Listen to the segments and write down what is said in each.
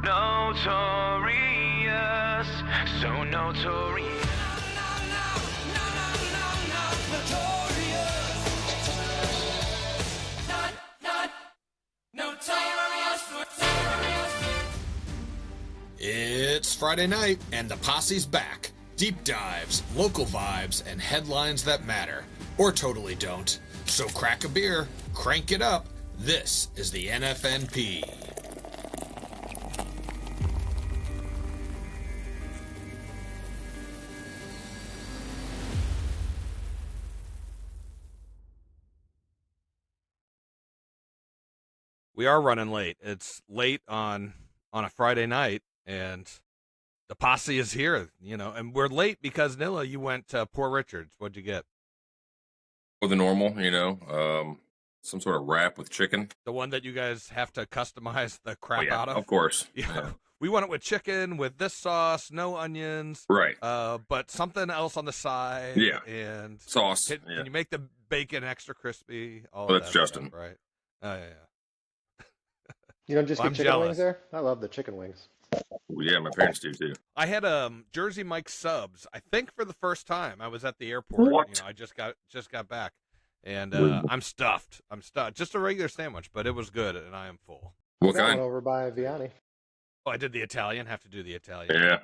Notorious, so notorious. It's Friday night, and the Posse's back. Deep dives, local vibes, and headlines that matter, or totally don't. So crack a beer, crank it up. This is the NFNP. We are running late. It's late on a Friday night, and the Posse is here, and we're late because, Nilla, you went to Poor Richard's. What'd you get? Or the normal, some sort of wrap with chicken. The one that you guys have to customize the crap yeah, out of? Of course. Yeah. We want it with chicken, with this sauce, no onions. Right. But something else on the side. Yeah. And sauce. Can you make the bacon extra crispy? That's Justin. Stuff, right? Oh, yeah. You don't just get chicken wings there? I love the chicken wings. Well, yeah, my parents do too. I had Jersey Mike's subs. I think for the first time. I was at the airport. What? I just got back, and I'm stuffed. Just a regular sandwich, but it was good, and I am full. What kind? Over by Vianney. Oh, I did the Italian. Have to do the Italian. Yeah.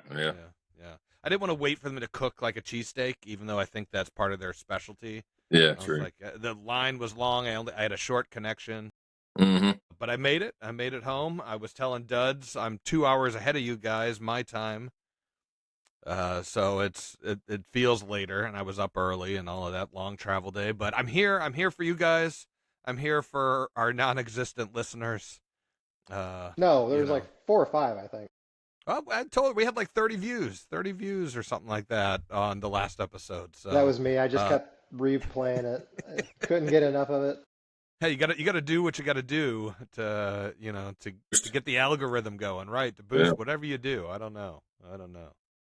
I didn't want to wait for them to cook like a cheesesteak, even though I think that's part of their specialty. Yeah, true. Like, the line was long. I had a short connection. Mm-hmm. But I made it. I made it home. I was telling Duds I'm 2 hours ahead of you guys, my time. So it feels later, and I was up early and all of that long travel day. But I'm here. I'm here for you guys. I'm here for our non-existent listeners. No, there was like 4 or 5, I think. Oh, I told we had like 30 views or something like that on the last episode. So that was me. I just kept replaying it. I couldn't get enough of it. Hey, you gotta do what you gotta do to get the algorithm going, right? To boost whatever you do. I don't know.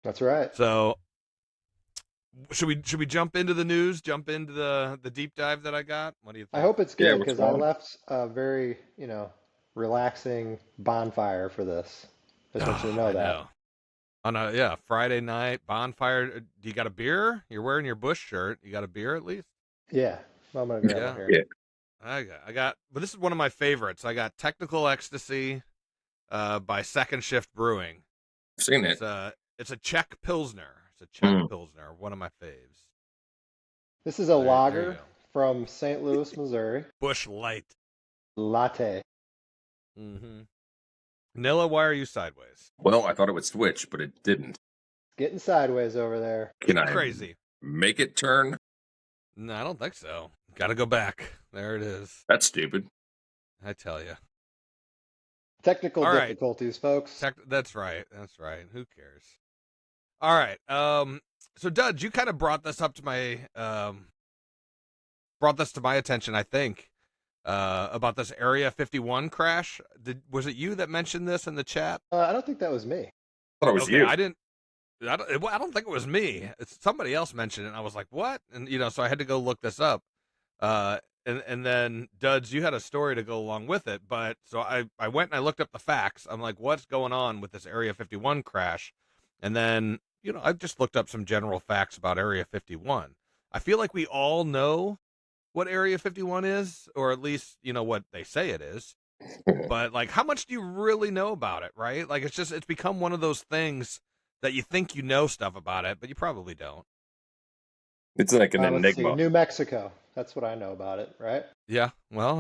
That's right. So should we jump into the news? Jump into the deep dive that I got? What do you think? I hope it's good because I left a very relaxing bonfire for this. Just want you to know that. On a Friday night bonfire. Do you got a beer? You're wearing your Bush shirt. You got a beer at least? Yeah. Well, I'm gonna grab one here. Yeah. I got, but this is one of my favorites. I got Technical Ecstasy by Second Shift Brewing. I've seen it. It's a Czech Pilsner. It's a Czech Pilsner, one of my faves. This is a lager from St. Louis, Missouri. Bush Light. Latte. Mm-hmm. Nilla, why are you sideways? Well, I thought it would switch, but it didn't. Getting sideways over there. Can I crazy. Make it turn? No, I don't think so. Got to go back. There it is. That's stupid. I tell you. Technical difficulties, folks. That's right. Who cares? All right. So, Dud, you kind of brought this to my attention, I think, about this Area 51 crash. Was it you that mentioned this in the chat? I don't think that was me. I thought it was you. I don't think it was me. Somebody else mentioned it, and I was like, what? And, so I had to go look this up. And then, Duds, you had a story to go along with it. But so I went and I looked up the facts. I'm like, what's going on with this Area 51 crash? And then, I just looked up some general facts about Area 51. I feel like we all know what Area 51 is, or at least, what they say it is. But, like, how much do you really know about it, right? Like, it's become one of those things that you think you know stuff about it, but you probably don't. It's like an enigma. New Mexico. That's what I know about it, right? Yeah. Well,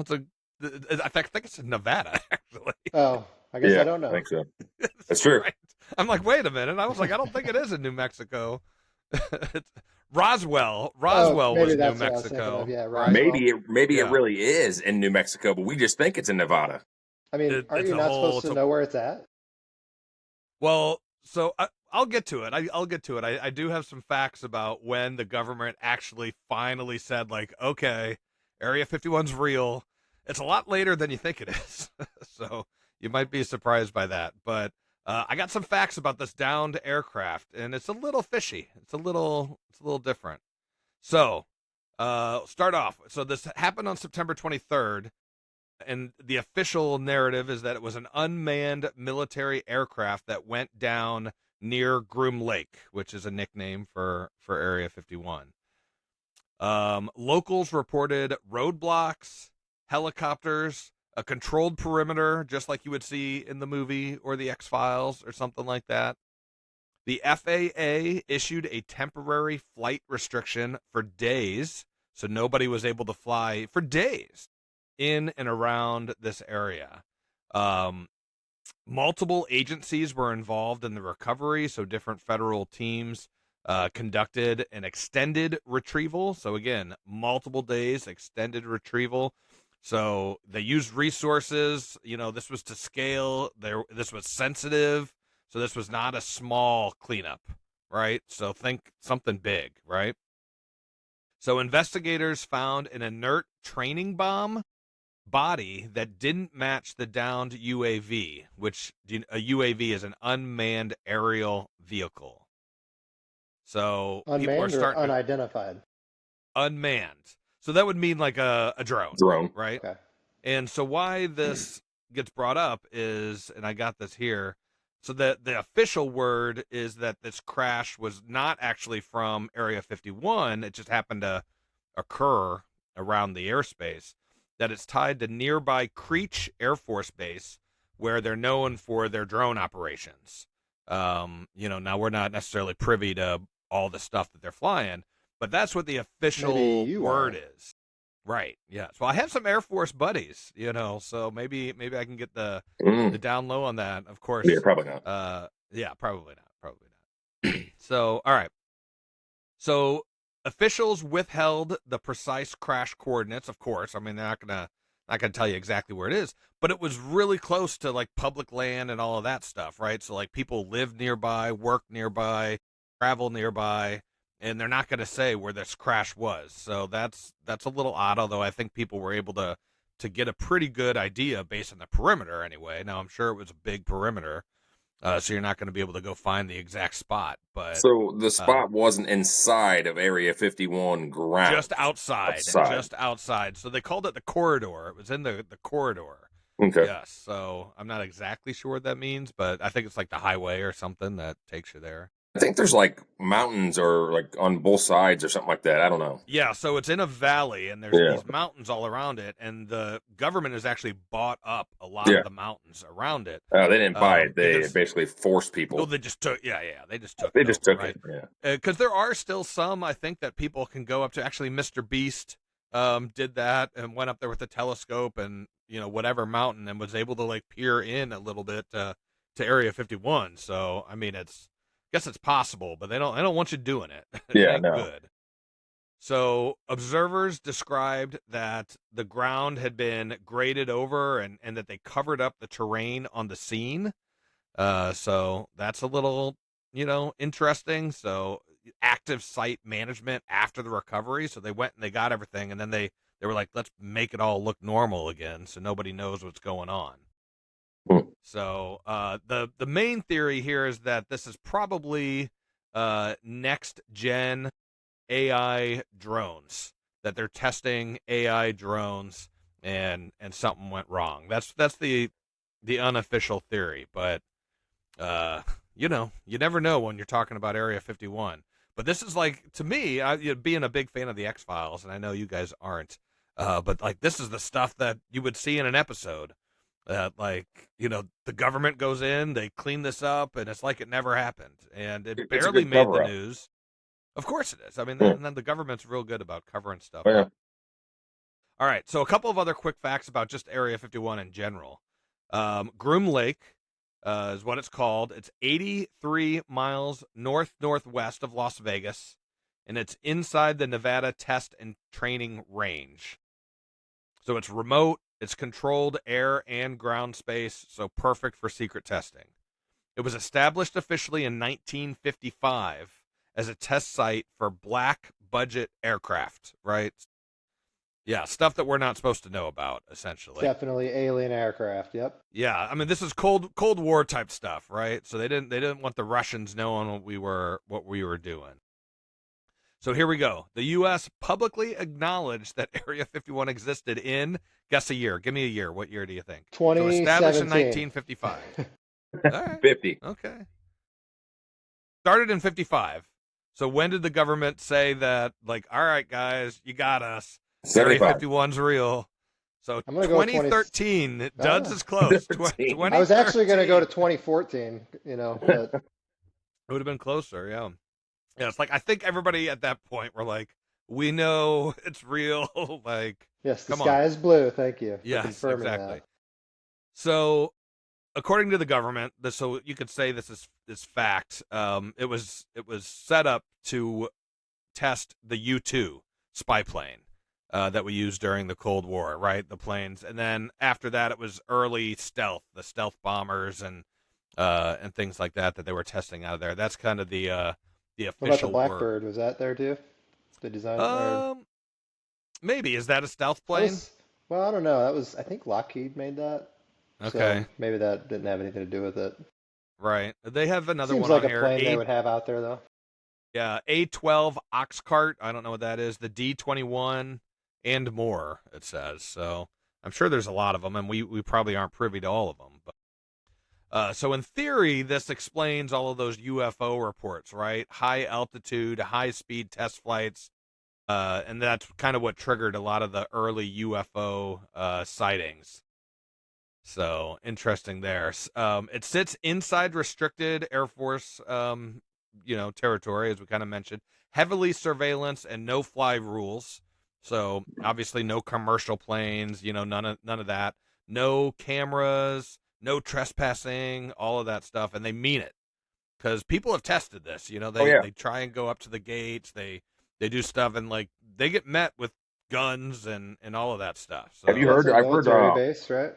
I think it's in Nevada, actually. Oh, I guess I don't know. I think so. That's true. Right. I'm like, wait a minute. I was like, I don't think it is in New Mexico. It's Roswell was New Mexico. Yeah, right. Maybe it really is in New Mexico, but we just think it's in Nevada. I mean, aren't you not supposed to know where it's at? Well, so I'll get to it. I'll get to it. I do have some facts about when the government actually finally said, like, okay, Area 51's real. It's a lot later than you think it is. So you might be surprised by that. But I got some facts about this downed aircraft, and it's a little fishy. It's a little different. So start off. So this happened on September 23rd. And the official narrative is that it was an unmanned military aircraft that went down near Groom Lake, which is a nickname for Area 51. Locals reported roadblocks, helicopters, a controlled perimeter, just like you would see in the movie or the X-Files or something like that. The FAA issued a temporary flight restriction for days, so nobody was able to fly for days in and around this area. Multiple agencies were involved in the recovery, so different federal teams conducted an extended retrieval. So again, multiple days, extended retrieval. So they used resources. This was to scale. This was sensitive. So this was not a small cleanup, right? So think something big, right? So investigators found an inert training bomb body that didn't match the downed UAV, which a UAV is an unmanned aerial vehicle. So people are Unmanned or starting unidentified? unmanned. So that would mean like a drone, Drone. right? Okay. And so why this gets brought up is, and I got this here, so the official word is that this crash was not actually from Area 51. It just happened to occur around the airspace, that it's tied to nearby Creech Air Force Base, where they're known for their drone operations. Now we're not necessarily privy to all the stuff that they're flying, but that's what the official Maybe you word are. is. Right. Yeah. So I have some Air Force buddies, so maybe I can get the down low on that. Of course. Yeah, probably not. Yeah, probably not. Probably not. So, all right. So officials withheld the precise crash coordinates, of course. I mean, they're not gonna tell you exactly where it is, but it was really close to like public land and all of that stuff, right? So like people live nearby, work nearby, travel nearby, and they're not gonna say where this crash was. So that's a little odd, although I think people were able to get a pretty good idea based on the perimeter anyway. Now I'm sure it was a big perimeter. So you're not going to be able to go find the exact spot, but So the spot wasn't inside of Area 51 ground. just outside. So they called it the corridor. It was in the corridor. Okay. Yes. So I'm not exactly sure what that means, but I think it's like the highway or something that takes you there. I think there's like mountains or like on both sides or something like that. I don't know. Yeah, so it's in a valley, and there's these mountains all around it, and the government has actually bought up a lot of the mountains around it. They didn't buy it. They basically forced people. Well, they just took. Yeah, they just took. They just took right? it. Yeah. Because there are still some, I think, that people can go up to. Actually, Mr. Beast did that and went up there with a telescope and whatever mountain and was able to like peer in a little bit to Area 51. So I mean, I guess it's possible, but they don't want you doing it. Yeah, no. Good. So observers described that the ground had been graded over and that they covered up the terrain on the scene. So that's a little, interesting. So active site management after the recovery. So they went and they got everything, and then they were like, let's make it all look normal again, so nobody knows what's going on. So the main theory here is that this is probably next gen AI drones, that they're testing AI drones and something went wrong. That's the unofficial theory, but you never know when you're talking about Area 51. But this is like, to me, being a big fan of the X-Files, and I know you guys aren't, but like this is the stuff that you would see in an episode. The government goes in, they clean this up, and it's like it never happened, and it barely made the news. Of course it is. I mean, and then the government's real good about covering stuff up. All right, so a couple of other quick facts about just Area 51 in general. Groom Lake is what it's called. It's 83 miles northwest of Las Vegas, and it's inside the Nevada Test and Training Range. So it's remote. It's controlled air and ground space, so perfect for secret testing. It was established officially in 1955 as a test site for black budget aircraft, right? Yeah, stuff that we're not supposed to know about, essentially. Definitely alien aircraft. Yep. Yeah, I mean, this is Cold War type stuff, right? So they didn't want the Russians knowing what we were doing. So here we go. The U.S. publicly acknowledged that Area 51 existed in, guess a year. Give me a year. What year do you think? So established in 2017. 1955. All right. 50. Okay. Started in 55. So when did the government say that, like, all right, guys, you got us. Area 75. 51's real. So I'm gonna go with 2013. Duds is close. 2013. I was actually gonna go to 2013. 2014, but It would have been closer, yeah. Yeah, it's like I think everybody at that point were like, we know it's real. Like, yes, the come on. sky is blue. Thank you for Yes, confirming exactly. that. So, according to the government, so you could say this is fact. It was set up to test the U-2 spy plane that we used during the Cold War, right? The planes, and then after that, it was early stealth, the stealth bombers and things like that they were testing out of there. That's kind of the What about the official word. Blackbird? Was that there too? The design or Um, maybe is that a stealth that plane? was well, I don't know. That was I think Lockheed made that. So Okay, maybe that didn't have anything to do with it. right. They have another Seems one like on a here. plane they would have out there though. Yeah, A12 Oxcart. I don't know what that is. The D21 and more. It says so. I'm sure there's a lot of them, and we probably aren't privy to all of them. But so in theory, this explains all of those UFO reports, right? High altitude, high speed test flights, and that's kind of what triggered a lot of the early UFO sightings. So interesting there. It sits inside restricted Air Force, territory, as we kind of mentioned. Heavily surveillance and no fly rules. So obviously no commercial planes. None of that. No cameras. No trespassing. All of that stuff, and they mean it because people have tested this. Oh, yeah. They try and go up to the gates. They do stuff and like they get met with guns and all of that stuff. So Have you Yeah, it's heard? a I've heard. military base, right?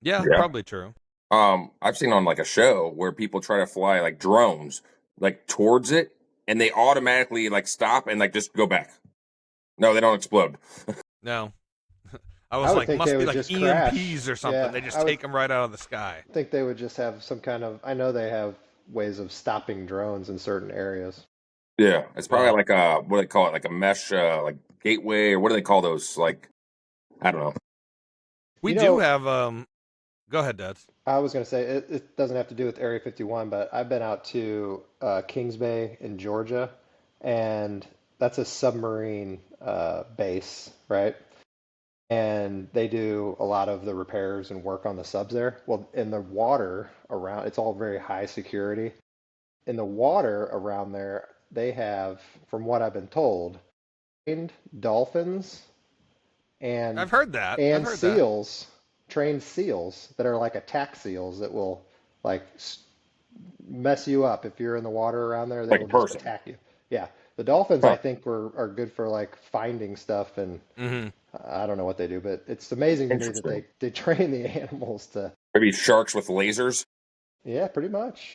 yeah, Yeah. probably true. I've seen on like a show where people try to fly like drones like towards it, and they automatically like stop and like just go back. No, they don't explode. No. I I was would like, think they must be would like just crash. EMPs or something. Yeah, They just I would take them right out of the sky. think they would just have some kind of. I know they have ways of stopping drones in certain areas. Yeah, it's probably Well, like a what do they call it? Like a mesh, like gateway, or what do they call those? Like I don't know. we You do know, have. Go ahead, Duds. I was going to say it doesn't have to do with Area 51, but I've been out to Kings Bay in Georgia, and that's a submarine base, right? And they do a lot of the repairs and work on the subs there. Well, in the water around, it's all very high security. In the water around there, they have, from what I've been told, trained dolphins and I've heard that. I've and heard that. seals, trained seals that are like attack seals that will like mess you up if you're in the water around there. They Like a will just person. attack you. Yeah, the dolphins I Huh. think are good for like finding stuff and Hmm. I don't know what they do, but it's amazing to me that Interesting. they train the animals to. Maybe sharks with lasers. Yeah, pretty much.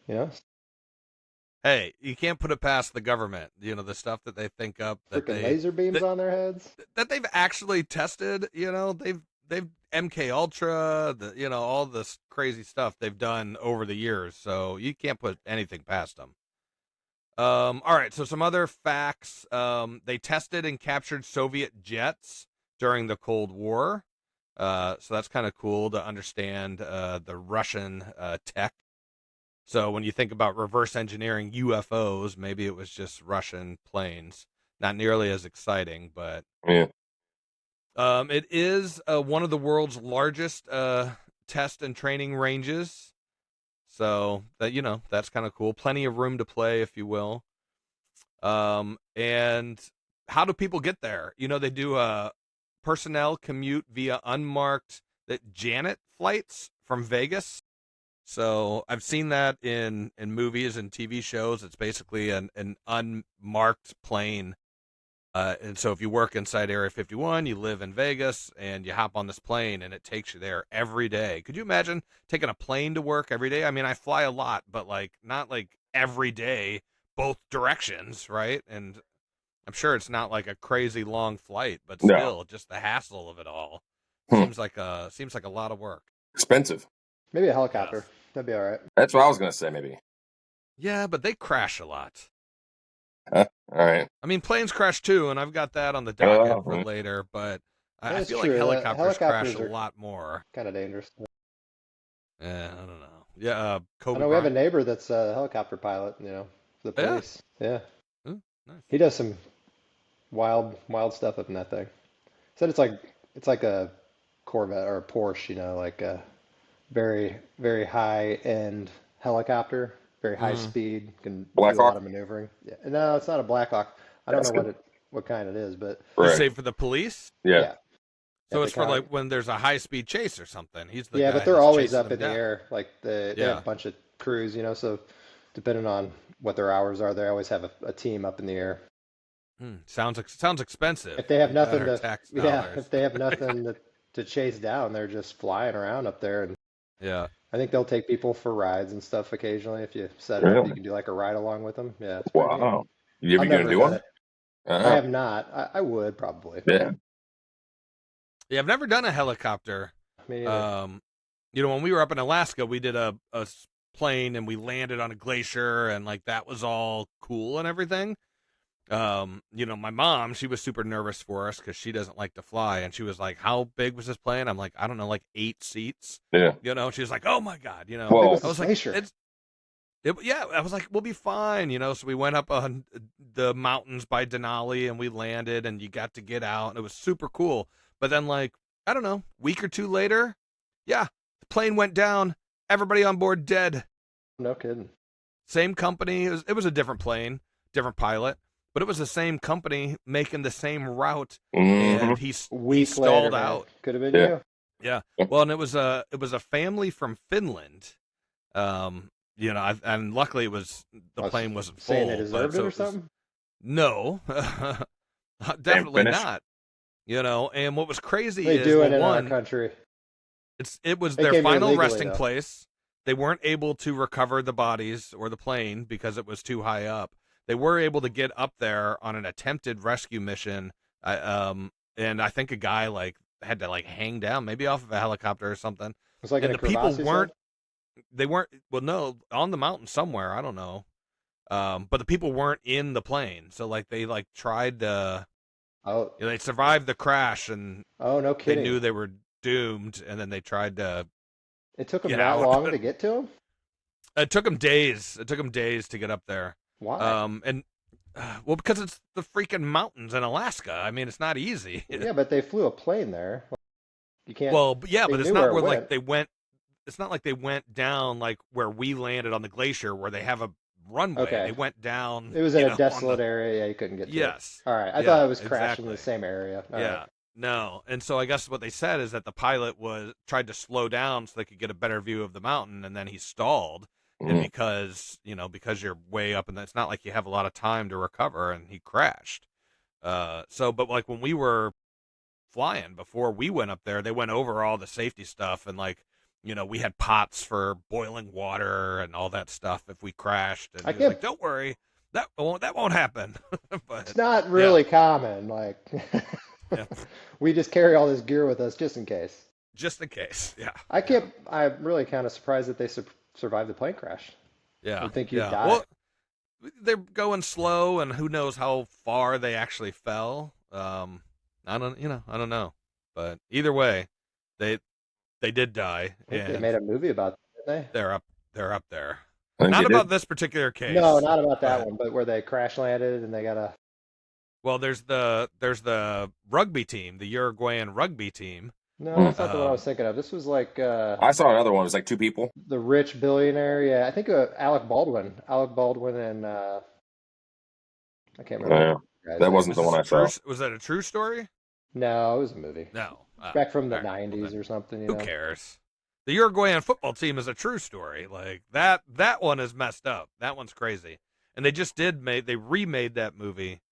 You know, Hey, you can't put it past the government. The stuff that they think up freaking laser beams that, on their heads. that they've actually tested. They've MK Ultra. All this crazy stuff they've done over the years. So you can't put anything past them. All right, so some other facts. They tested and captured Soviet jets during the Cold War. So that's kind of cool to understand the Russian tech. So when you think about reverse engineering UFOs, maybe it was just Russian planes. Not nearly as exciting, but Yeah. it is one of the world's largest test and training ranges. So that's kind of cool. Plenty of room to play, if you will. And how do people get there? They do personnel commute via unmarked Janet flights from Vegas. So I've seen that in movies and TV shows. It's basically an unmarked plane. And so if you work inside Area 51, you live in Vegas, and you hop on this plane, and it takes you there every day. Could you imagine taking a plane to work every day? I mean, I fly a lot, but like not like every day, both directions, right? And I'm sure it's not like a crazy long flight, but No. still, just the hassle of it all Hmm. seems like a lot of work. Expensive. Maybe a Yes. helicopter. That'd be all right. That's what I was gonna say. Maybe. Yeah, but they crash a lot. All right. I mean, planes crash too, and I've got that on the docket for Mm. later. But I That's feel like true. helicopters crash Helicopters a are lot more. kind of dangerous. Yeah, I don't know. Yeah, I Kobe know we have a Bryant. neighbor that's a helicopter pilot, for the Yeah. police. Yeah. Ooh, nice. He does some wild stuff up in that thing. Said it's like a Corvette or a Porsche, like a very high end helicopter, very high Mm. speed, can do a lot Blackhawk. of maneuvering. Yeah. No, it's not a Blackhawk. I don't That's know good. what kind it is, but You Right. say for the police? Yeah. yeah. So If they it's for kind like when there's a high speed chase or something. He's the Yeah, but guy they're that's always chasing up them in the down. air. Like they have Yeah. a bunch of crews, so depending on what their hours are, they always have a team up in the air. Sounds expensive. If they have Like nothing our to, tax yeah, dollars. if they have nothing to chase down, they're just flying around up there. And Yeah. I think they'll take people for rides and stuff occasionally. If you set it up, you Really? can do like a ride along with them. Yeah, it's pretty neat. Wow. You ever I've gonna never do done one? it. I Uh-huh. have not. I would probably. Yeah. Yeah, I've never done a helicopter. Me neither. Um, when we were up in Alaska, we did a plane and we landed on a glacier and like that was all cool and everything. My mom, she was super nervous for us because she doesn't like to fly, and she was like, "How big was this plane?" I'm like, "I don't know, like 8 seats." Yeah. She was like, "Oh my god," How big was Well, I this was like, glacier? yeah, I was like, "We'll be fine," So we went up on the mountains by Denali and we landed, and you got to get out, and it was super cool. But then, like, I don't know, week or two later, yeah, the plane went down, everybody on board dead. No kidding. Same company. It was a different plane, different pilot, but it was the same company making the same route, hmm and he Week later, stalled man. out. Could have been Yeah. you. Yeah. Yep. Well, and it was a family from Finland. And luckily the I was plane wasn't saying they full, but deserved it so or it was something. no, Damn definitely Finnish. not. And what was crazy They is, do well, it in our one, country. it was They their came here final legally resting though. place. They weren't able to recover the bodies or the plane because it was too high up. They were able to get up there on an attempted rescue mission. And I think a guy like had to like hang down, maybe off of a helicopter or something. It's like in And a the people crevasse, you said? they weren't, well, no, on the mountain somewhere. I don't know. But the people weren't in the plane. So like they like tried to, Oh, they survived the crash and oh, no they kidding. knew they were doomed. And then they tried to It took them get that out. long to get to him? It took them days. It took them days to get up there. Why? And well, because it's the freaking mountains in Alaska. I mean, it's not easy. Yeah, but they flew a plane there. You can't. Well, yeah, They but it's knew not where it where like went. they went. It's not like they went down like where we landed on the glacier, where they have a runway. Okay. They went down. It was in a on desolate the, area. Yeah, you couldn't get to it. yes. All right. I Yeah, thought it was crashing in exactly. the same area. All Yeah. right. No. And so I guess what they said is that the pilot was tried to slow down so they could get a better view of the mountain, and then he stalled. And Mhm. because you're way up, and it's not like you have a lot of time to recover, and he crashed. But like when we were flying before we went up there, they went over all the safety stuff, and like, we had pots for boiling water and all that stuff if we crashed. And I he was like, can't. "Don't worry, that won't happen." But It's not really common. Like, yeah, we just carry all this gear with us just in case. just in case. Yeah, I can't. I'm really kind of surprised that they survived the plane crash. yeah, I think you'd yeah. die. Well, they're going slow, and who knows how far they actually fell. I don't know, but either way, they did die, I think they and made a movie about that, didn't they're up there. I think Not they about did. this particular case. they? No, not about that but, one, but where they crash landed and they got a. well, there's the rugby team, the Uruguayan rugby team. No, that's not the one I was thinking of. This was like I saw another one. It was like two people. the rich billionaire. Yeah, I think Alec Baldwin. Alec Baldwin and I can't remember the guy's That name. wasn't the one I saw. Was that a true story? No, it was a movie. No. Back from the all right, well 90s then, or something, who cares? The Uruguayan football team is a true story. Like that one is messed up. That one's crazy. And they just they remade that movie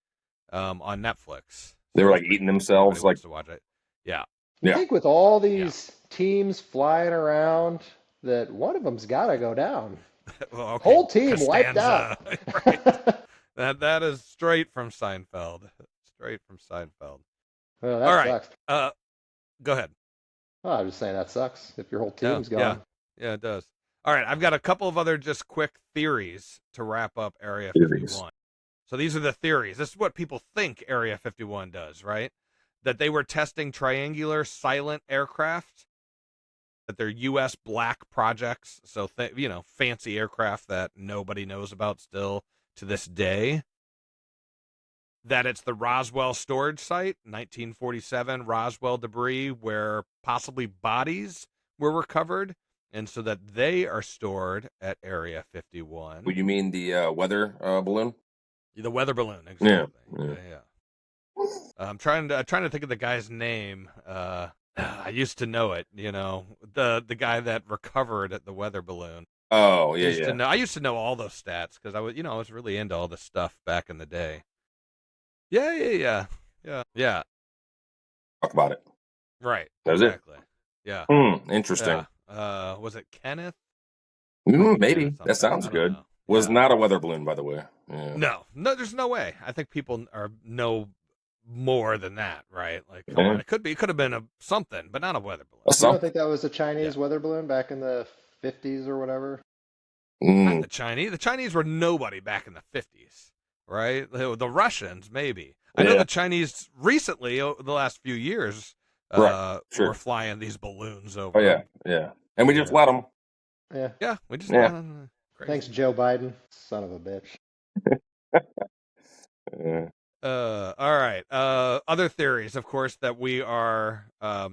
on Netflix. They were So like it's pretty eating cool if themselves, anybody like wants to watch it. Yeah. You yeah. think with all these teams flying around that one of them's got to go down. Well, okay. Whole team wiped Costanza. out. Right. That is straight from Seinfeld. Straight from Seinfeld. Well, that All right. sucks. Go ahead. Well, I'm just saying that sucks if your whole Yeah, team's gone. Yeah, it does. All right, I've got a couple of other just quick theories to wrap up Area Theories. 51. So these are the theories. This is what people think Area 51 does, right? That they were testing triangular silent aircraft, that they're U.S. black projects. So, fancy aircraft that nobody knows about still to this day. That it's the Roswell storage site, 1947 Roswell debris, where possibly bodies were recovered, and so that they are stored at Area 51. What you mean the weather balloon? The weather balloon, Yeah. exactly. Yeah. I'm trying to think of the guy's name. I used to know it. The guy that recovered at the weather balloon. Oh, yeah, I used to know all those stats because I was really into all this stuff back in the day. Yeah. Talk about it. Right. That was exactly. Yeah. Interesting. Yeah. Was it Kenneth? Maybe. Kenneth That sounds I don't good. know. Was Yeah. not a weather balloon, by the way. Yeah. No, there's no way. I think people know more than that, right? Like, come Yeah. on, it could have been something, but not a weather balloon. You don't think that was a Chinese weather balloon back in the 50s or whatever? Not the Chinese. The Chinese were nobody back in the 50s, right? The Russians, maybe. I know the Chinese recently, the last few years, were flying these balloons over. Oh, yeah. And we just let them. Yeah. Yeah, we just Yeah. let them. Crazy. Thanks, Joe Biden. Son of a bitch. All right. Other theories, of course, that we are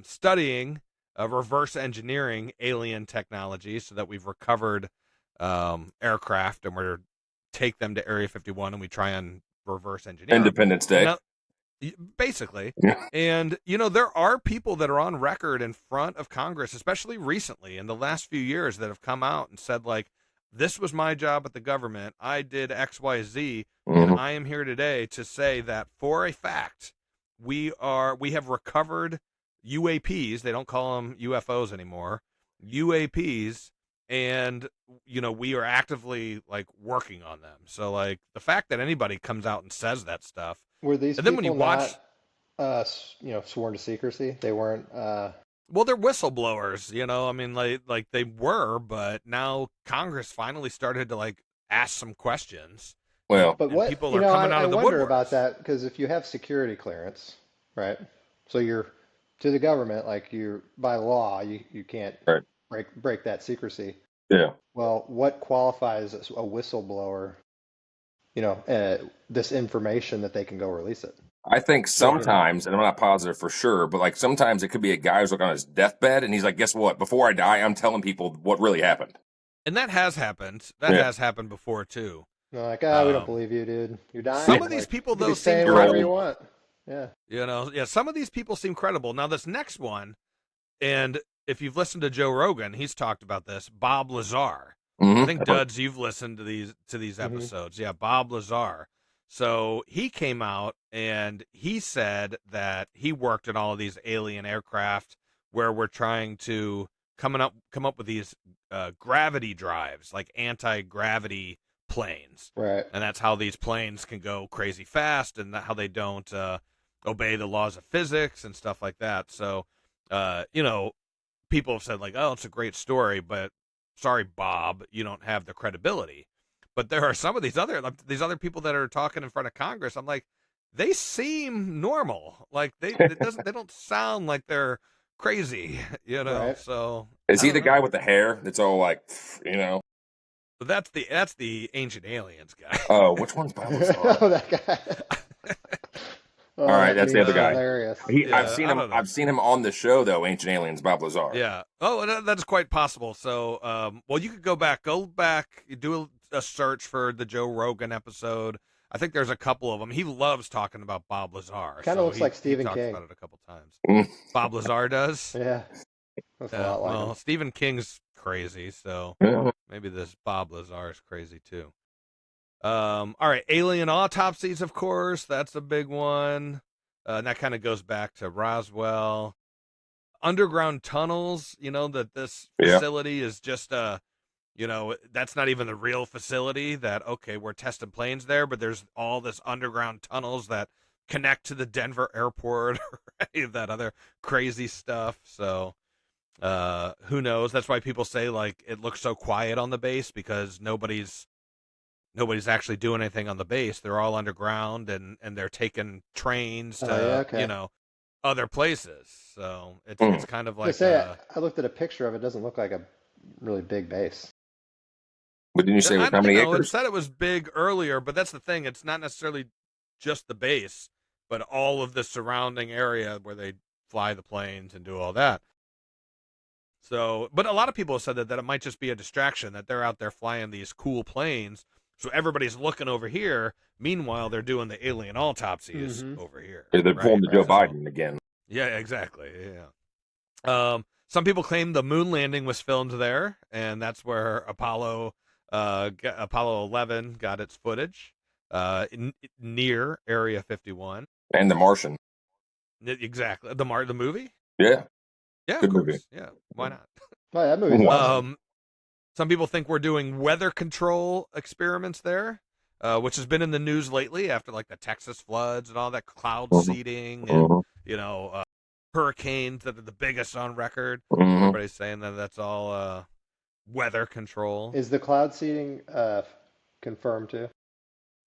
studying reverse engineering alien technology so that we've recovered aircraft and we're take them to Area 51 and we try and reverse engineer Independence Day. Now, basically. Yeah. And, there are people that are on record in front of Congress, especially recently in the last few years, that have come out and said, like, this was my job at the government. I did X, Y, Z, and I am here today to say that for a fact, we have recovered UAPs. They don't call them UFOs anymore. UAPs, and we are actively like working on them. So like the fact that anybody comes out and says that stuff. Were these And then people when you watch, not, sworn to secrecy? They weren't. Well, they're whistleblowers, I mean, like they were, but now Congress finally started to like ask some questions. Well, But what people are coming out of the I wonder woodworks. about that because if you have security clearance, right? So you're to the government, like you by law, you can't break that secrecy. Yeah. Well, what qualifies as a whistleblower? This information that they can go release it. I think sometimes, and I'm not positive for sure, but like sometimes it could be a guy who's like on his deathbed and he's like, guess what? Before I die, I'm telling people what really happened. And that has happened. That has happened before too. They're like, we don't believe you, dude. You're dying. Some of these people, though, seem seem whatever credible. you want. Yeah. Some of these people seem credible. Now, this next one, and if you've listened to Joe Rogan, he's talked about this. Bob Lazar. I think Duds, you've listened to these episodes. Yeah, Bob Lazar. So he came out and he said that he worked in all of these alien aircraft where we're trying to come up with these gravity drives, like anti-gravity planes. Right. And that's how these planes can go crazy fast and how they don't obey the laws of physics and stuff like that. So, people have said like, oh, it's a great story, but sorry, Bob, you don't have the credibility. But there are some of these other people that are talking in front of Congress. I'm like, they seem normal. Like they don't sound like they're crazy, Right. So is he the guy with the hair that's all like, But that's the Ancient Aliens guy. Oh, which one's Bob Lazar? Oh, that guy. All right, that's the other guy. Hilarious. I've seen him on the show though. Ancient Aliens, Bob Lazar. Yeah. Oh, that's quite possible. So, well, you could go back, do a search for the Joe Rogan episode. I think there's a couple of them. He loves talking about Bob Lazar. Kind of looks like Stephen King. King. Talks about it a couple times. Bob Lazar does. Yeah. That's a lot like him. Stephen King's crazy, so maybe this Bob Lazar is crazy too. All right, alien autopsies, of course, that's a big one. And that kind of goes back to Roswell. Underground tunnels, that this facility is just that's not even the real facility. That we're testing planes there, but there's all this underground tunnels that connect to the Denver airport or any of that other crazy stuff. So who knows? That's why people say like it looks so quiet on the base because nobody's nobody's actually doing anything on the base. They're all underground, and they're taking trains Oh yeah, to okay. other places. So Hmm. it's kind of I was like gonna say I looked at a picture of it. It doesn't look like a really big base. But didn't you say it was how many It acres? said it was big earlier, but that's the thing. It's not necessarily just the base, but all of the surrounding area where they fly the planes and do all that. So, but a lot of people have said that it might just be a distraction, that they're out there flying these cool planes. So everybody's looking over here. Meanwhile, they're doing the alien autopsies Mm-hmm. over here. They're pulling Right. the Joe Right. So, Biden again. yeah, exactly. Yeah. Some people claim the moon landing was filmed there, and that's where Apollo 11 got its footage, near Area 51. And The Martian. Exactly. The movie? Yeah, Yeah, of good movie. course. Yeah. Why not? Oh, yeah, that movie's Wow. awesome. Some people think we're doing weather control experiments there, which has been in the news lately after like the Texas floods and all that cloud Mhm. seeding and Mhm. hurricanes that are the biggest on record. Mhm. Everybody's saying that that's all weather control. Is the cloud seeding confirmed too?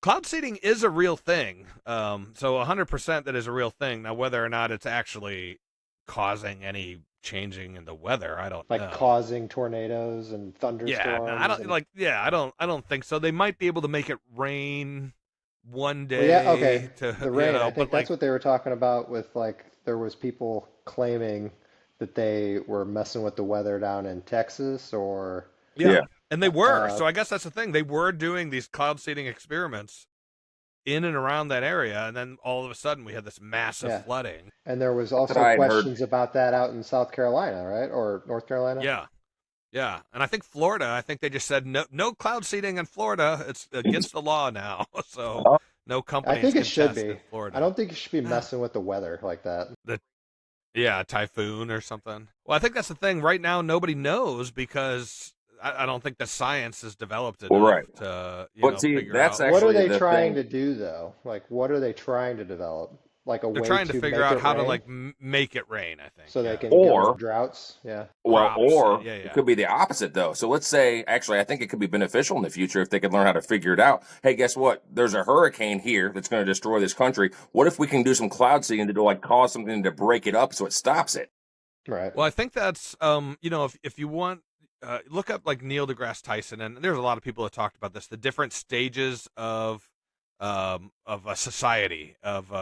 Cloud seeding is a real thing. So 100% that is a real thing. Now, whether or not it's actually causing any changing in the weather, I don't Like know. causing tornadoes and Yeah, no, I thunderstorms don't and like. Yeah, I don't think so. They might be able to make it rain one well, yeah, okay. day to The rain, I think but that's like, what they were talking about with like there was people claiming that they were messing with the weather down in Texas or yeah, Yeah. and they were. uh So I guess that's the thing. They were doing these cloud seeding experiments in and around that area, and then all of a sudden we had this massive yeah. flooding. And there was That also I had heard. questions about that out in South Carolina, right? Or North Carolina? Yeah, yeah, and I think Florida. I think they just said no cloud seeding in Florida. It's against the law now, so Oh, no I companies think it can should test be. in I Florida. don't think you should be messing with the weather like that. The Yeah, typhoon or something. Well, I think that's the thing. Right now, nobody knows because I don't think the science has developed well, enough right. to But see, figure that's out What what are actually they the trying thing. to do though? Like, what are they trying to develop? Like a they're way trying to to figure make out it how to rain like make it rain. I think, so they yeah, can get rid of Or droughts? Yeah. Well, crops. or Yeah, it yeah, could be the opposite though. So let's say, actually, I think it could be beneficial in the future if they could learn how to figure it out. Hey, guess what? There's a hurricane here that's going to destroy this country. What if we can do some cloud seeding to like cause something to break it up so it stops it? Right. Well, I think that's if you want, look up like Neil deGrasse Tyson, and there's a lot of people that talked about this, the different stages of a society of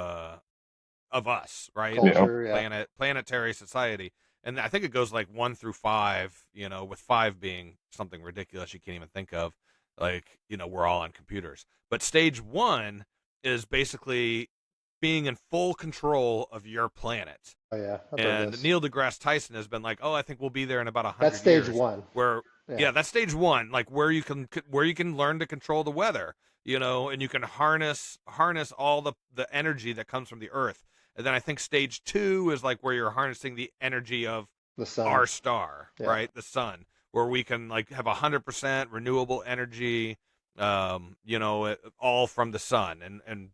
us, right? Yeah. Culture, yeah. Planetary society. And I think it goes like 1 through 5, with 5 being something ridiculous you can't even think of. Like, we're all on computers. But stage 1 is basically being in full control of your planet. Oh yeah, I've heard And this. Neil deGrasse Tyson has been like, "Oh, I think we'll be there in about That's 100 stage years." one. Where, Yeah. yeah, that's stage 1, like where you can learn to control the weather, and you can harness all the energy that comes from the Earth. And then I think stage 2 is like where you're harnessing the energy of The sun. our star, Yeah. right, the sun, where we can like have 100% renewable energy, all from the sun. And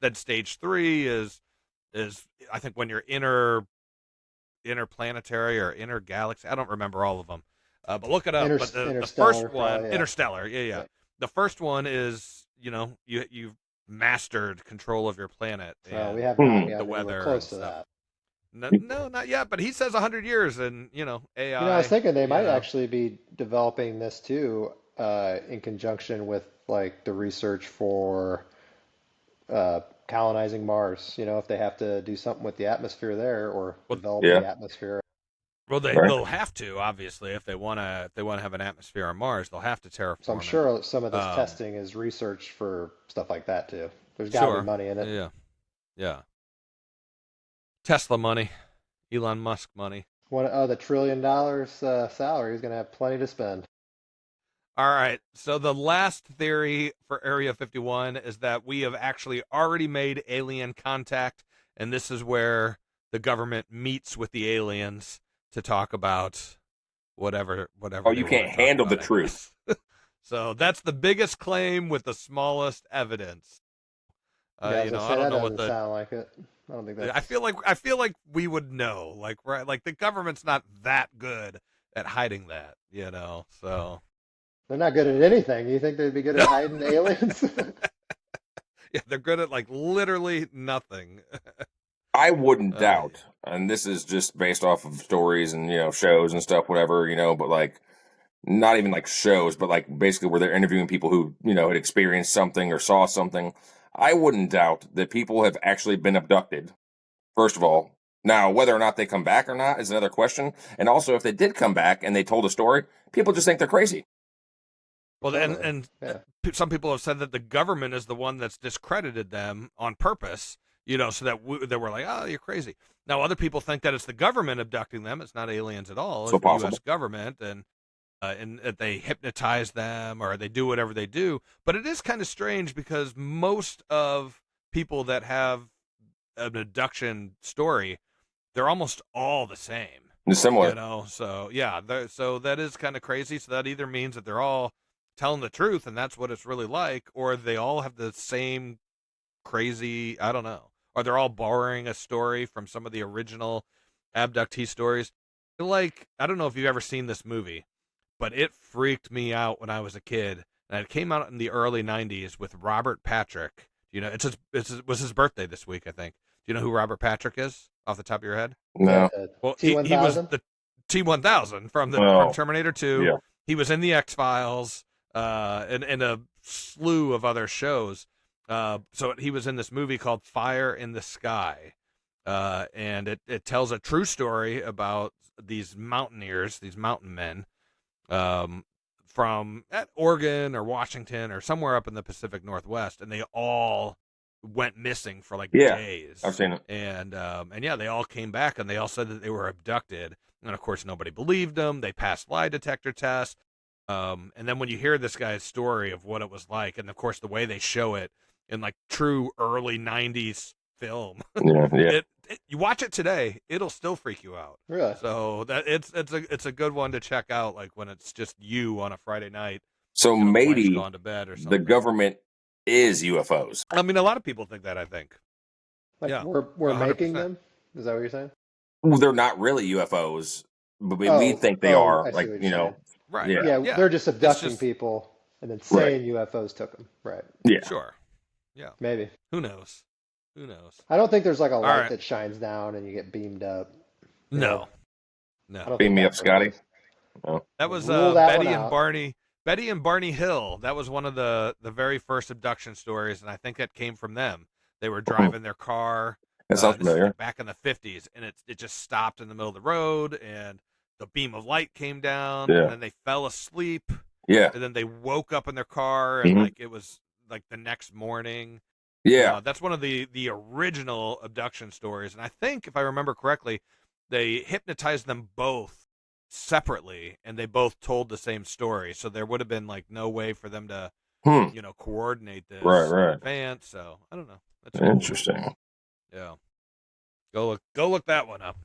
then stage 3 is I think when you're interplanetary or intergalaxy. I don't remember all of them, but look it up. But the Interstellar, first one, probably. Yeah. Interstellar, yeah, yeah. Yeah. The first one is you've mastered control of your planet We and have not the gotten anywhere weather and close to stuff. that. No, no, not yet. But he says 100 years, and I was AI. thinking they might actually be developing this too, in conjunction with like the research for colonizing Mars. If they have to do something with the atmosphere there or Well, develop Yeah. the atmosphere. well, Right. they'll have to, obviously, if they want to have an atmosphere on Mars, they'll have to So I'm terraform it. sure some of this Um, testing is research for stuff like that too. There's got to be sure, money in it. yeah, yeah. Tesla money, Elon Musk money. The $1 trillion salary is going to have plenty to spend. All right. So the last theory for Area 51 is that we have actually already made alien contact, and this is where the government meets with the aliens to talk about whatever Oh, they you want can't to talk handle the about, I truth. guess. So that's the biggest claim with the smallest evidence. Yeah, as I I say, don't that know what doesn't sound like it. I don't think I that's. feel like we would know, like, right, like the government's not that good at hiding that, So They're not good at anything. You think they'd be good at hiding aliens? Yeah, they're good at like literally nothing. I wouldn't Uh, doubt, and this is just based off of stories and shows and stuff, whatever, but like not even like shows, but like basically where they're interviewing people who had experienced something or saw something. I wouldn't doubt that people have actually been abducted. First of all, now whether or not they come back or not is another question. And also, if they did come back and they told a story, people just think they're crazy. well, Totally. and Yeah. some people have said that the government is the one that's discredited them on purpose, so that they were like, oh, you're crazy. Now, other people think that it's the government abducting them. It's not aliens at all. So It's the possible. U.S. government, and that they hypnotize them or they do whatever they do. But it is kind of strange because most of people that have an abduction story, they're almost all the same. It's similar. So yeah, so that is kind of crazy. So that either means that they're all telling the truth and that's what it's really like, or they all have the same crazy, I don't know, or they're all borrowing a story from some of the original abductee stories. Like, I don't know if you've ever seen this movie, but it freaked me out when I was a kid, and it came out in the early '90s with Robert Patrick. Was his birthday this week, I think. Do you know who Robert Patrick is off the top of your head? Yeah, No. Well, he was T-1000? the T-1000 from Oh, Terminator 2. yeah. He was in the X-Files, and a slew of other shows. So he was in this movie called Fire in the Sky, and it tells a true story about these mountaineers, these mountain men, from at Oregon or Washington or somewhere up in the Pacific Northwest, and they all went missing for like Yeah, days. I've seen it. And yeah, they all came back and they all said that they were abducted. And of course, nobody believed them. They passed lie detector tests. And then when you hear this guy's story of what it was like, and of course the way they show it in like true early '90s film, Yeah, yeah. you watch it today, it'll still freak you out. Really? So that it's a good one to check out, like when it's just you on a Friday night. So Wife's maybe gone to bed or the something. government is UFOs. I mean, a lot of people think that. I think. Like Yeah, we're making 100%. them? Is that what you're saying? Well, they're not really UFOs, but we Oh, think they are. I see Like, what you're saying. Right. yeah, Yeah, Yeah. they're just It's abducting just people and then right. saying UFOs took them. Right. Yeah. sure. Yeah. Maybe. Who knows? Who knows? I don't think there's like a light right. that shines down and you get beamed up. You No. know? I No. don't Beam think me up, that's what it Scotty. is. Oh. That was Rule that Betty one and out. Barney. Betty and Barney Hill. That was one of the very first abduction stories, and I think that came from them. They were driving their car. That sounds This is familiar. like back in the '50s, and it just stopped in the middle of the road, and the beam of light came down, Yeah. and then they fell asleep, Yeah. and then they woke up in their car, and Mhm. like it was like the next morning. Yeah. That's one of the original abduction stories, and I think if I remember correctly, they hypnotized them both separately, and they both told the same story. So there would have been like no way for them to, Hmm. coordinate this Right. in advance. So I don't know. That's cool. Interesting. Yeah. Go look that one up.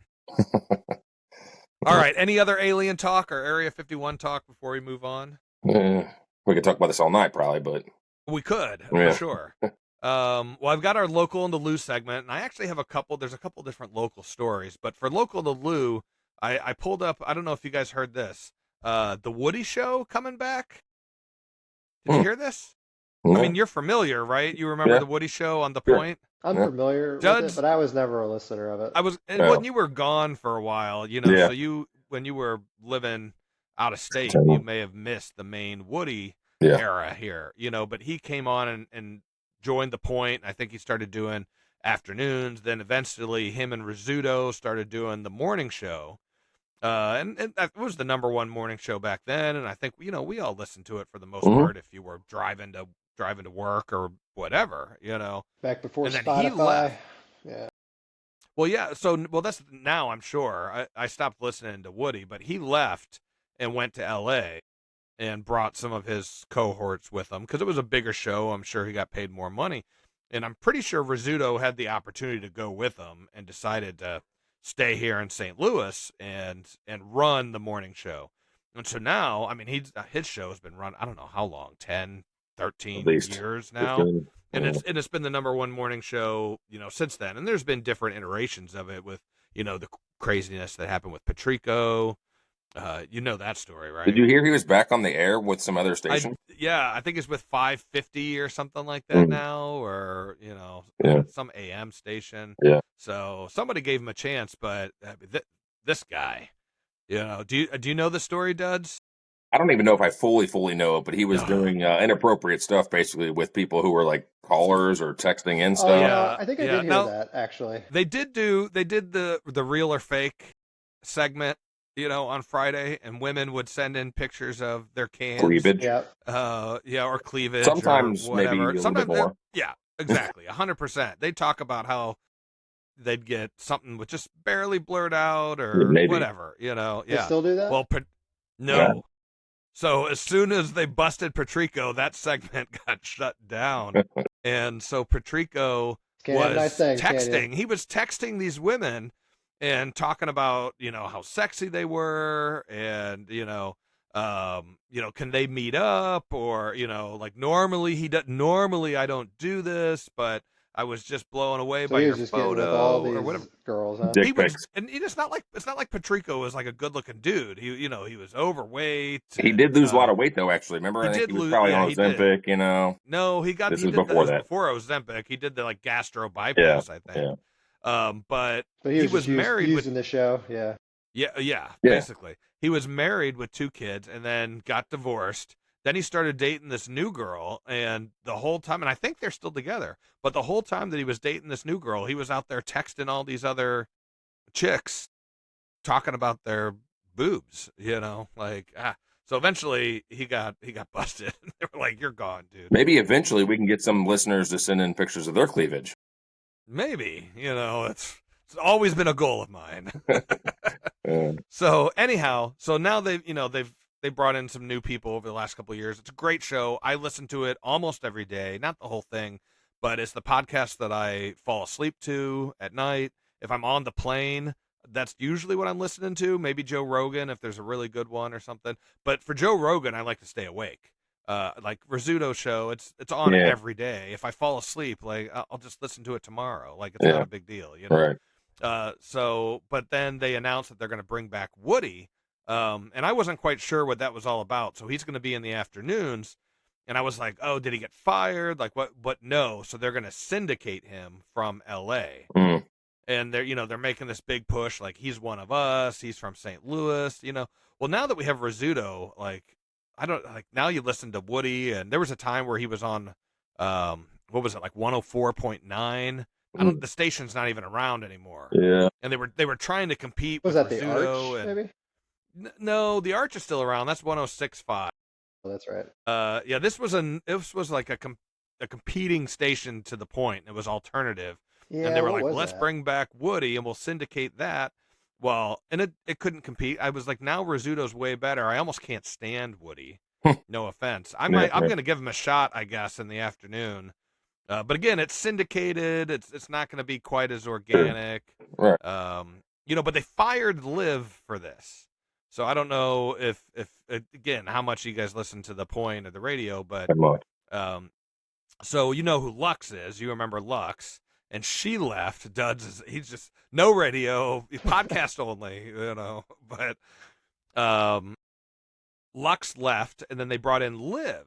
All right. Any other alien talk or Area 51 talk before we move on? We could talk about this all night, probably, but We could, Yeah. for sure. Well, I've got our local in the Lou segment, and I actually have there's a couple different local stories, but for local in the Lou, I pulled up, I don't know if you guys heard this, the Woody Show coming back. Did you hear this? no. I mean, you're familiar, right? You remember Yeah. the Woody Show on The Sure. Point? I'm Yeah. familiar with Judge- it, but I was never a listener of it. And when you were gone for a while, Yeah. so when you were living out of state, Totally. you may have missed the main Woody Yeah. era here, but he came on and joined The Point. I think he started doing afternoons. Then eventually him and Rizzuto started doing the morning show. And that was the number one morning show back then. And I think, we all listened to it for the most Mhm. part if you were driving to work or whatever, Back before And then he Spotify. left. Yeah. Well, yeah. That's now, I'm sure. I stopped listening to Woody, but he left and went to LA and brought some of his cohorts with him because it was a bigger show. I'm sure he got paid more money. And I'm pretty sure Rizzuto had the opportunity to go with him and decided to stay here in St. Louis and run the morning show. And so now, I mean, his show has been run, I don't know how long, 10, 13 At least. years now. 15. And Yeah. it's been the number one morning show, since then. And there's been different iterations of it with, the craziness that happened with Patrico, You know that story, Did right? you hear he was back on the air with some other I station? Yeah, I think it's with 550 or something like that Mm, now, or yeah, some AM station. yeah. So somebody gave him a chance, but this guy, do you know the story, Duds? I don't even know if I fully know it, but he was No. doing inappropriate stuff basically with people who were like callers or texting in Oh, stuff. I think I Yeah. did hear Now that actually. they did the real or fake segment, on Friday, and women would send in pictures of their cans, Cleavage. Yeah. or cleavage or Sometimes maybe whatever. a little bit Sometimes, more. yeah, exactly, 100%. They talk about how they'd get something with just barely blurred out Yeah, or maybe. whatever, They yeah. still do that? Well, Yeah. no. So as soon as they busted Patrico, that segment got shut down. And so Patrico Can't have nice was things, can you? texting. He was texting these women and talking about, how sexy they were, and can they meet up, or like normally normally I don't do this, but I was just blown away So by he your was just getting with all photo or these whatever. girls, huh? He Dick was, pics. and it's not like Patrico was like a good looking dude. He was overweight, He did and lose a lot of weight though, actually. Remember? he I think he did was lose. probably Yeah, on he did. Ozempic, you know. No, This he was did that. It before was that. before Ozempic. He did the like gastro Yeah. bypass, I think. Yeah. But So he he was just was married with, using the show. Yeah. yeah, Yeah. basically. He was married with 2 kids and then got divorced. Then he started dating this new girl, and the whole time, and I think they're still together, but the whole time that he was dating this new girl, he was out there texting all these other chicks talking about their boobs, so eventually he got busted. They were like, "You're gone, dude." Maybe eventually we can get some listeners to send in pictures of their cleavage. Maybe, it's always been a goal of mine. Uh, So anyhow, so now they brought in some new people over the last couple of years. It's a great show. I listen to it almost every day, not the whole thing, but it's the podcast that I fall asleep to at night. If I'm on the plane, that's usually what I'm listening to. Maybe Joe Rogan if there's a really good one or something. But for Joe Rogan, I like to stay awake. Like Rizzuto show, it's on yeah. every day. If I fall asleep, like I'll just listen to it tomorrow. Like it's not Yeah. a big deal. Right. But then they announced that they're going to bring back Woody. And I wasn't quite sure what that was all about. So he's going to be in the afternoons. And I was like, oh, did he get fired? Like what? But no. So they're going to syndicate him from LA. Mm. And they're making this big push. Like he's one of us. He's from St. Louis. Well, now that we have Rizzuto, like, I don't like now you listen to Woody, and there was a time where he was on, what was it, like 104.9. Mm. The station's not even around anymore. Yeah. And they were trying to compete Was with that the Rizzuto, Arch? and Maybe. no, the Arch is still around. That's 106.5. Oh, that's right. Yeah, this was like a competing station to the point. It was alternative, and Yeah. they were What like, was let's that? bring back Woody and we'll syndicate that. Well, and it couldn't compete. I was like, now Rizzuto's way better. I almost can't stand Woody. No offense. I'm Yeah. gonna give him a shot, I guess, in the afternoon. But again, it's syndicated. It's not going to be quite as organic. Right. But they fired Liv for this. So I don't know if again how much you guys listen to the point of the radio, but Pretty much. so you know who Lux is. You remember Lux, and she left. He's just no radio, podcast only, But Lux left, and then they brought in Liv,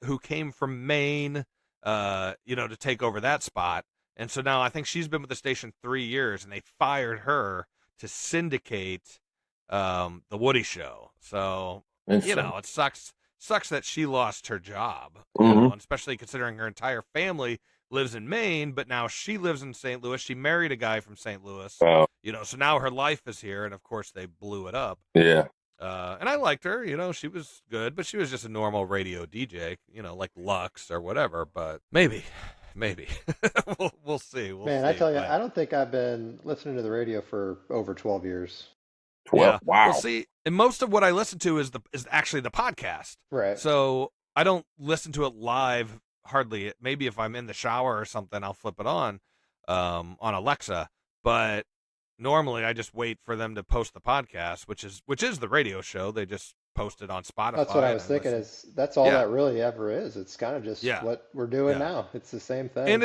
who came from Maine, to take over that spot. And so now I think she's been with the station 3 years, and they fired her to syndicate the Woody Show. So it sucks that she lost her job, Mhm. and especially considering her entire family lives in Maine, but now she lives in St. Louis. She married a guy from St. Louis, Oh, so now her life is here, and of course they blew it up. yeah. And I liked her, she was good, but she was just a normal radio DJ, like Lux or whatever. But maybe, we'll see. Man, I see. tell you, But I don't think I've been listening to the radio for over 12 years. 12. yeah, Wow. we'll see. And most of what I listen to is actually the podcast. Right. So I don't listen to it live hardly. Maybe if I'm in the shower or something, I'll flip it on Alexa. But normally I just wait for them to post the podcast, which is the radio show. They just post it on Spotify. That's what I was thinking is that's all that really ever is. It's kind of just what we're doing now. It's the same thing. And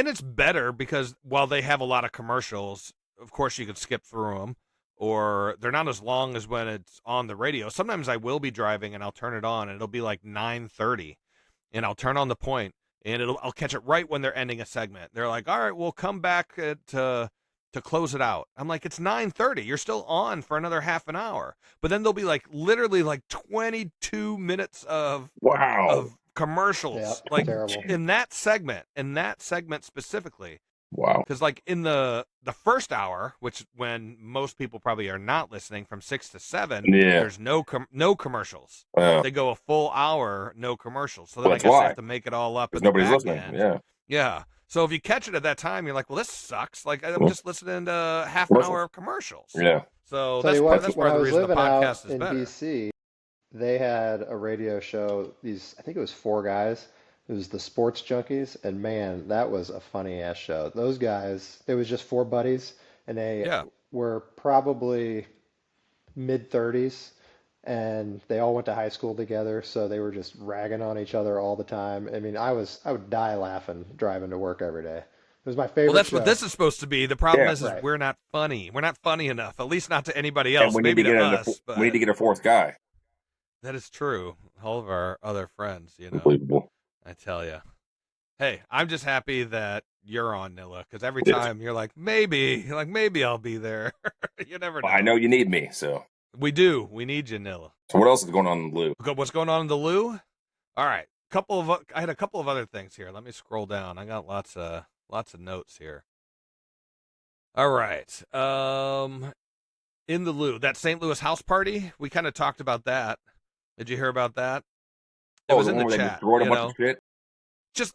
it's better because while they have a lot of commercials, of course you could skip through them. or they're not as long as when it's on the radio. Sometimes I will be driving and I'll turn it on and it'll be like 9:30 and I'll turn on the point and I'll catch it right when they're ending a segment. They're like, "All right, we'll come back to close it out." I'm like, "It's 9:30. You're still on for another half an hour." But then there'll be like literally like 22 minutes Wow. of commercials, Yeah, like terrible. in that segment specifically. Wow. Because like in the first hour, which when most people probably are not listening, from 6 to 7, Yeah. there's no commercials. Yeah. They go a full hour, no commercials. So then Well, I that's guess they why. have to make it all up in Because the nobody's back listening. end. Yeah. Yeah. So if you catch it at that time, you're like, well, this sucks. Like I'm Well, just listening to half an hour of commercials. Yeah. So Tell that's you part, what, that's when part I of the was reason the living out podcast is in better. DC, they had a radio show. I think it was four guys. It was the Sports Junkies, and man, that was a funny ass show. Those guys, it was just four buddies, and they Yeah. were probably mid 30s, and they all went to high school together, so they were just ragging on each other all the time. I mean, I would die laughing driving to work every day. It was my Well, favorite that's what show. this is supposed to be. The problem Yeah. is Right. we're not funny. We're not funny enough, at least not to anybody And else. we need Maybe to to get us, we need but to get a fourth guy. that is true. All of our other friends, Unbelievable. I tell you. Hey, I'm just happy that you're on, Nilla, because every Yes. time you're like, maybe I'll be there. You never know. I know you need me. So We do. We need you, Nilla. what else is going on in the loop? What's going on in the loo? All right, I had a couple of other things here. Let me scroll down. I got lots of notes here. All right. In the loo, that St. Louis house party, we kind of talked about that. Did you hear about that? It was the in one the where they chat. destroyed a bunch of shit. Just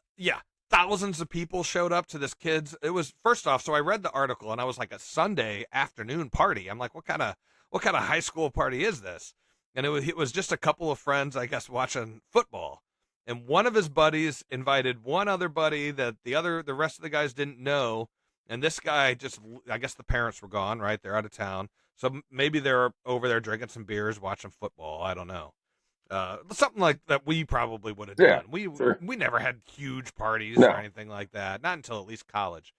thousands of people showed up to this kid's. It was, first off, so I read the article and I was like, a Sunday afternoon party. I'm like, what kind of high school party is this? And it was just a couple of friends, I guess, watching football. And one of his buddies invited one other buddy that the rest of the guys didn't know. And this guy I guess the parents were gone, right? They're out of town. So maybe they're over there drinking some beers, watching football. I don't know. Something like that we probably would have done. Sure. We never had huge parties No. or anything like that, not until at least college.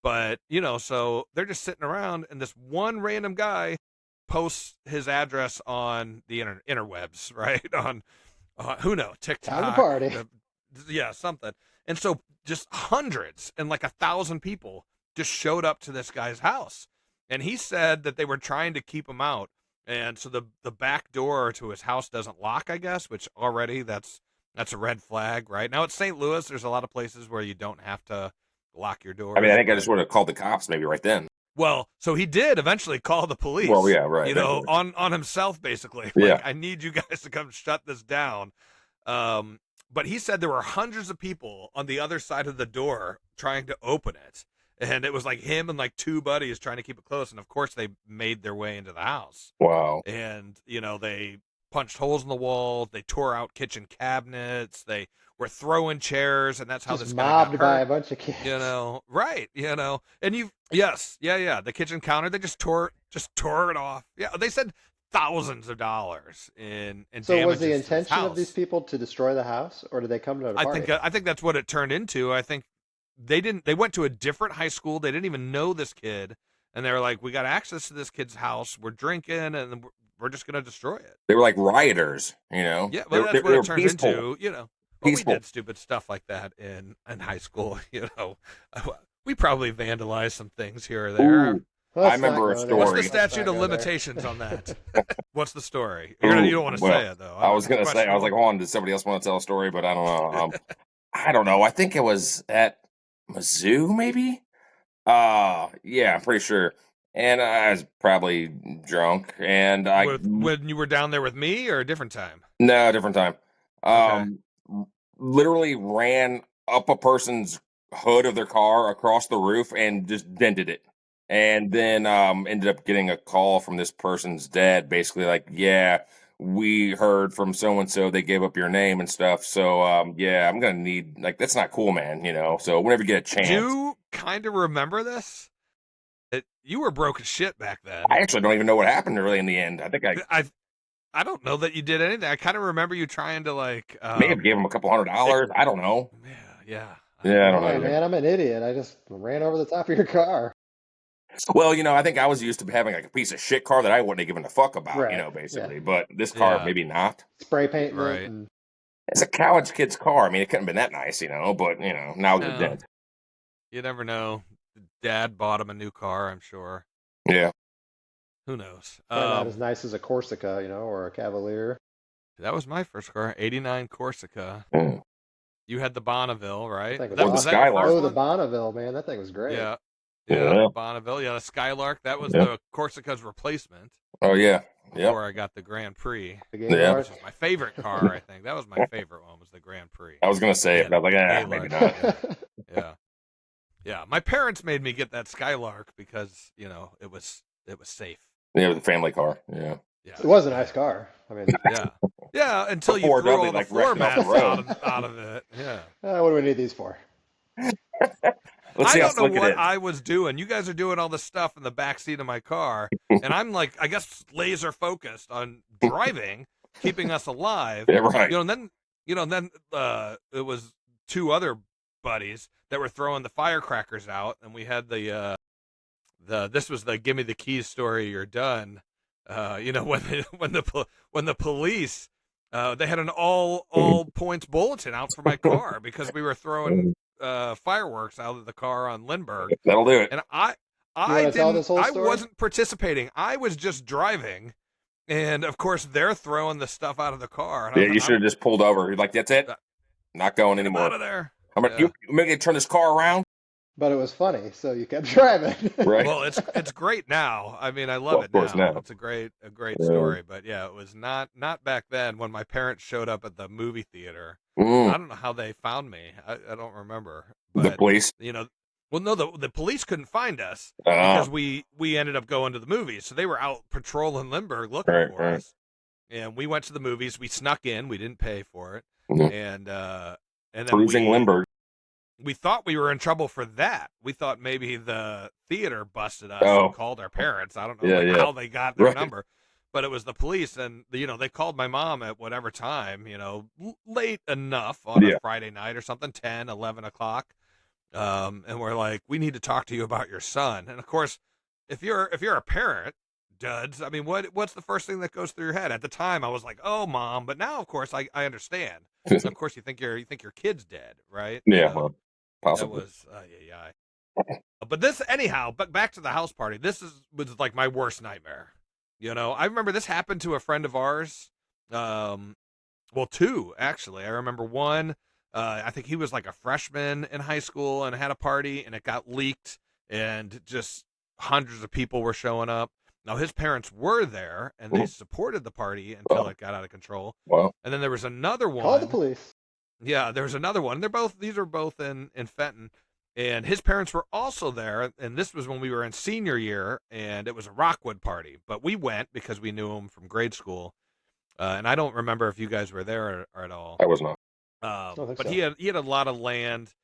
But so they're just sitting around, and this one random guy posts his address on the interwebs, right? On who knows, TikTok, Time to party. Something. And so just hundreds and like 1,000 people just showed up to this guy's house, and he said that they were trying to keep him out. And so the back door to his house doesn't lock, I guess, which already that's a red flag, right? Now it's St. Louis. There's a lot of places where you don't have to lock your door. I mean, I think I just would have called the cops maybe right then. Well, so he did eventually call the police. Well, yeah, right. On himself, basically. Yeah. Like, I need you guys to come shut this down. But he said there were hundreds of people on the other side of the door trying to open it. And it was like him and like two buddies trying to keep it close. And of course, they made their way into the house. Wow. And, they punched holes in the wall. They tore out kitchen cabinets. They were throwing chairs. And that's how Just this guy got mobbed by a hurt. bunch of kids. Right. And the kitchen counter, they just tore it off. Yeah. They said thousands of dollars in So was the damages to this intention of house. these people to destroy the house, or did they come to the party? I think that's what it turned into. I think they went to a different high school. They didn't even know this kid. And they were like, we got access to this kid's house. We're drinking and we're just going to destroy it. They were like rioters, Yeah, but that's what it turns into, Well, we did stupid stuff like that in high school, We probably vandalized some things here or there. Ooh, Let's I remember not a go there. What's story. the Let's statute not of go there. limitations on that? What's the story? You don't want to say it, though. I was going to say, I was like, hold on, does somebody else want to tell a story? But I don't know. I don't know. I think it was at Mizzou, maybe? Yeah, I'm pretty sure. And I was probably drunk. And when you were down there with me or a different time? No, different time. Okay. Literally ran up a person's hood of their car across the roof and just dented it. And then ended up getting a call from this person's dad, basically like, yeah, we heard from so-and-so, they gave up your name and stuff. So, yeah, I'm going to need, like, that's not cool, man, So whenever you get a chance. Do you kind of remember this? You were broke as shit back then. I actually don't even know what happened really in the end. I think I don't know that you did anything. I kind of remember you trying to like may have gave him a couple $100. I don't know. Yeah. Yeah, I don't Hey, know. man, I'm an idiot. I just ran over the top of your car. Well, I think I was used to having like a piece of shit car that I wouldn't have given a fuck about, Right. Yeah. basically. But this car, Yeah, maybe not. Spray painting it right. and It's a college kid's car. I mean, it couldn't have been that nice, but now they're No, dead. you never know. Dad bought him a new car, I'm sure. Yeah. Who knows? probably not as nice as a Corsica, or a Cavalier. That was my first car, '89 Corsica. Mm. You had the Bonneville, That right? thing was Or the Was that your awesome. first Skylark. Oh, the one? Bonneville, man, that thing was great. Yeah, yeah, Yeah. the Bonneville. Yeah, the Skylark. That was Yeah. the Corsica's replacement Oh yeah. Yep. before I got the Grand Prix, The Yeah. which Gaylord. is my favorite car. I think that was my favorite one. Was the Grand Prix. I was gonna say it, And but I was like, maybe Gaylord. not. Yeah, yeah. My parents made me get that Skylark because it was safe. Yeah, it was a family car. Yeah. Yeah, It was a nice car. I mean, yeah, yeah. Until you Before threw Dudley, all the like, floor wrecked it off the mats road. out of it. Yeah. what do we need these for? Let's I see how don't know slick what it is. I was doing. You guys are doing all this stuff in the back seat of my car, and I'm like, I guess, laser focused on driving, keeping us alive. Yeah, right. And then it was two other buddies that were throwing the firecrackers out, and we had this was the give me the keys story. You're done. When the police they had an all points bulletin out for my car because we were throwing fireworks out of the car on Lindbergh, That'll do it. and You wanna tell this whole I story? wasn't participating. I was just driving, and of course they're throwing the stuff out of the car. And Yeah, you should have just pulled over. You're like, that's it. Not going I'm anymore. out of there. I'm gonna, you make me turn this car around. But it was funny, so you kept driving. Right. Well, it's great now. I mean, I love Well, it of course now. now. It's a great Yeah. story. But yeah, it was not back then when my parents showed up at the movie theater. Mm. I don't know how they found me. I don't remember. The But police. well, no, the police couldn't find us because we ended up going to the movies. So they were out patrolling Lindbergh looking Right, for right. us. And we went to the movies. We snuck in. We didn't pay for it. Mhm. And then Cruising Lindbergh. we thought we were in trouble for that. We thought maybe the theater busted us Oh. and called our parents. I don't know Yeah, yeah. how they got their Right. number, but it was the police, and they called my mom at whatever time, late enough on Yeah. a Friday night or something, 10, 11 o'clock. And we're like, we need to talk to you about your son. And of course, if you're a parent, duds, I mean, what's the first thing that goes through your head? At the time, I was like, oh, mom, but now, of course, I understand. Of course, you think your kid's dead, right? Yeah, So, well, that possibly. was but this anyhow. But back to the house party. Was like my worst nightmare. I remember this happened to a friend of ours. Well, two actually. I remember one. I think he was like a freshman in high school and had a party, and it got leaked, and just hundreds of people were showing up. Now his parents were there, and they supported the party until it got out of control. Well, And then there was another one. Call the police. Yeah, there was another one. These are both in Fenton, and his parents were also there. And this was when we were in senior year, and it was a Rockwood party. But we went because we knew him from grade school, and I don't remember if you guys were there or at all. I was not. don't think But so. he had a lot of land,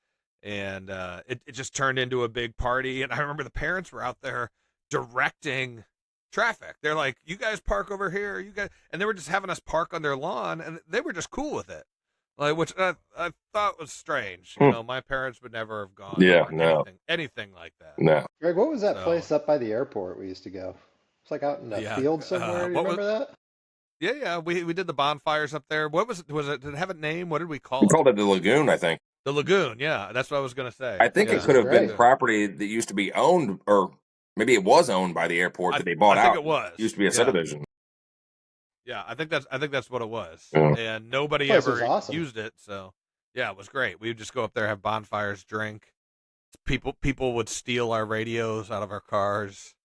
and it just turned into a big party. And I remember the parents were out there directing traffic. They're like, "You guys park over here, you guys," and they were just having us park on their lawn, and they were just cool with it. Like, which I thought was strange. My parents would never have gone. Yeah, for no. anything like that. No. Greg, what was that So- place up by the airport we used to go? It's like out in a Yeah, field somewhere. Do you what was- remember that? Yeah. We did the bonfires up there. What was it? Did it have a name? What did we call We it? called it the Lagoon, I think. The Lagoon. Yeah, that's what I was gonna say. I think Yeah. it could have been Great. property that used to be owned, or maybe it was owned by the airport that they bought I think out. it was. Used to be a Yeah. subdivision. Yeah, I think that's what it was. Yeah. And nobody Place was ever awesome. used it, so yeah, it was great. We would just go up there, have bonfires, drink. People would steal our radios out of our cars.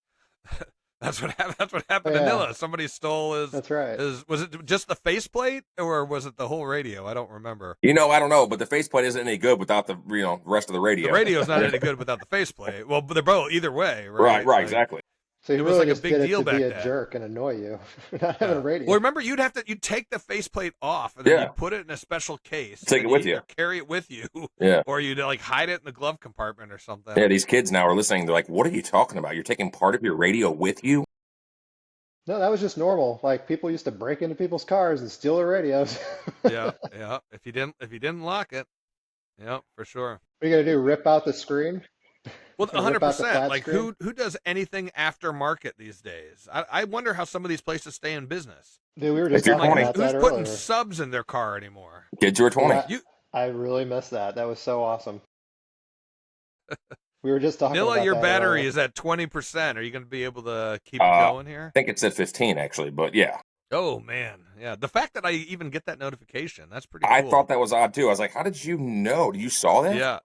That's what happened. That's what happened to Yeah. Nilla. Somebody stole his. That's right. Was it just the faceplate or was it the whole radio? I don't remember. I don't know, but the faceplate isn't any good without the rest of the radio. The radio's not any good without the faceplate. Well, but they're both either way, right? Right, Like, exactly. So it you was really like a just big did it deal to back be a then. jerk and annoy you for not having a radio. Well, remember you'd take the faceplate off and then Yeah. you'd put it in a special case. Take and it with you'd you. either carry it with you, Yeah. or you'd like hide it in the glove compartment or something. Yeah, these kids now are listening. They're like, what are you talking about? You're taking part of your radio with you? No, that was just normal. Like people used to break into people's cars and steal their radios. yeah. If you didn't lock it, yeah, for sure. What are you gonna do? Rip out the screen? Well, And rip out the 100%. flat Like screen. who does anything aftermarket these days? I wonder how some of these places stay in business. Dude, we were If just you're talking Like 20, about who's that putting earlier. subs in their car anymore? kids who are Dude, 20. You I really missed that. That was so awesome. We were just talking Nilla, about your that battery earlier. is at 20%. Are you going to be able to keep it I going here? think it said 15 actually, but yeah. Oh man, yeah. The fact that I even get that notification, that's pretty I cool. thought that was odd too. I was like, how did you know? You saw that? Yeah,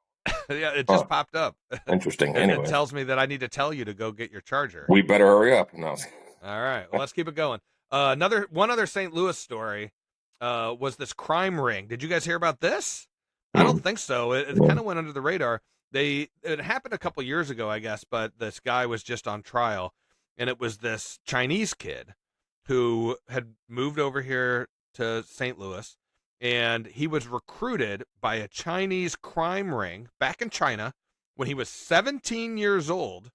yeah. It Huh. just popped up. Interesting. It Anyway, tells me that I need to tell you to go get your charger. we better hurry up. No. All right, well, let's keep it going. One other St. Louis story was this crime ring. Did you guys hear about this? I don't think so. It kind of went under the radar. It happened a couple years ago, I guess, but this guy was just on trial, and it was this Chinese kid who had moved over here to St. Louis, and he was recruited by a Chinese crime ring back in China when he was 17 years old,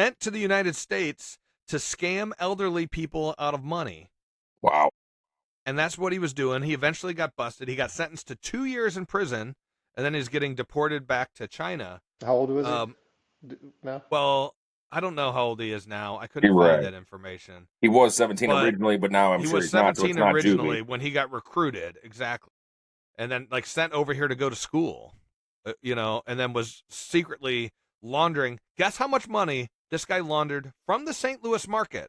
sent to the United States to scam elderly people out of money. Wow. And that's what he was doing. He eventually got busted. He got sentenced to 2 years in prison, and then he's getting deported back to China. How old was he now? Well, I don't know how old he is now. I couldn't You're find right. that information. He was 17 But originally, but now I'm he sure was he's not. So it's 17 not originally juvie. when he got recruited, exactly. And then like sent over here to go to school, and then was secretly laundering. Guess how much money this guy laundered from the St. Louis market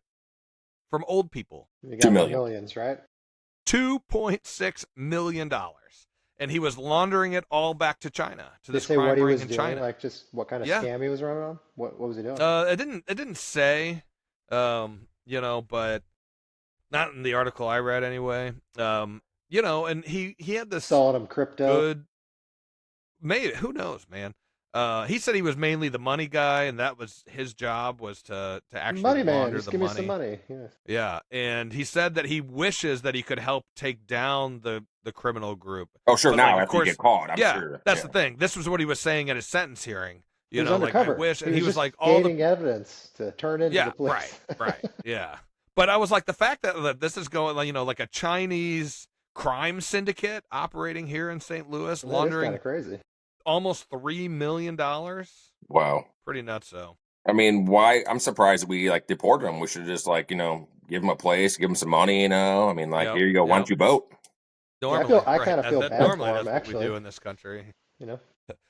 from old people? You 2 got the million. millions, right? $2.6 million. And he was laundering it all back to China, to Did they this say what crime he ring was in doing? China. Like just what kind of Yeah. scam he was running on? What was he doing? It didn't say, but not in the article I read anyway. And he had this Selling him crypto. good, maybe, who knows, man. He said he was mainly the money guy, and that was his job, was to actually Money man, launder just the give money. me some money. Yeah. Yeah, and he said that he wishes that he could help take down the criminal group. Oh, sure. But, Now, like, of after you course, get caught, I'm yeah, sure. that's Yeah. the thing. This was what he was saying at his sentence hearing. He was Like, I undercover. wish, and he was just like, all the gaining evidence to turn into yeah, the police. right, yeah. But I was like, the fact that this is going, like a Chinese crime syndicate operating here in St. Louis, That is kind laundering of crazy. almost $3 million. Wow. Pretty nuts, though. I mean, why? I'm surprised that we like deported him. We should just give him a place, give him some money. I mean, like, Yep, here you go. Why yep. don't you vote? Normally, I right? kind of feel bad Normally, for that's him, what we actually. do in this country. You know,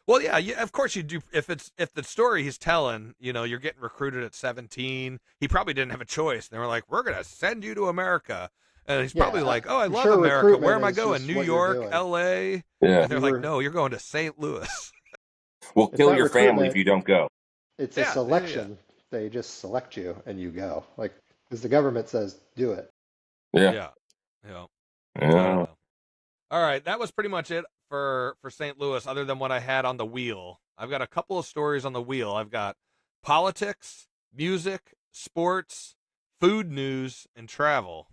Well, yeah, of course you do. If the story he's telling, you're getting recruited at 17. He probably didn't have a choice. They were like, "We're gonna send you to America," and he's probably yeah, like, "Oh, I I'm love sure America. Where am I recruitment is going? just New what you're York, doing. L.A." Yeah. And they're You like, were, "No, you're going to St. Louis." We'll it's kill not your family if recruitment. you don't go. It's a Yeah. selection. They just select you and you go. Like, because the government says do it. Yeah. Yeah. Yeah. I don't Yeah. know. All right, that was pretty much it for St. Louis, other than what I had on the wheel. I've got a couple of stories on the wheel. I've got politics, music, sports, food news, and travel.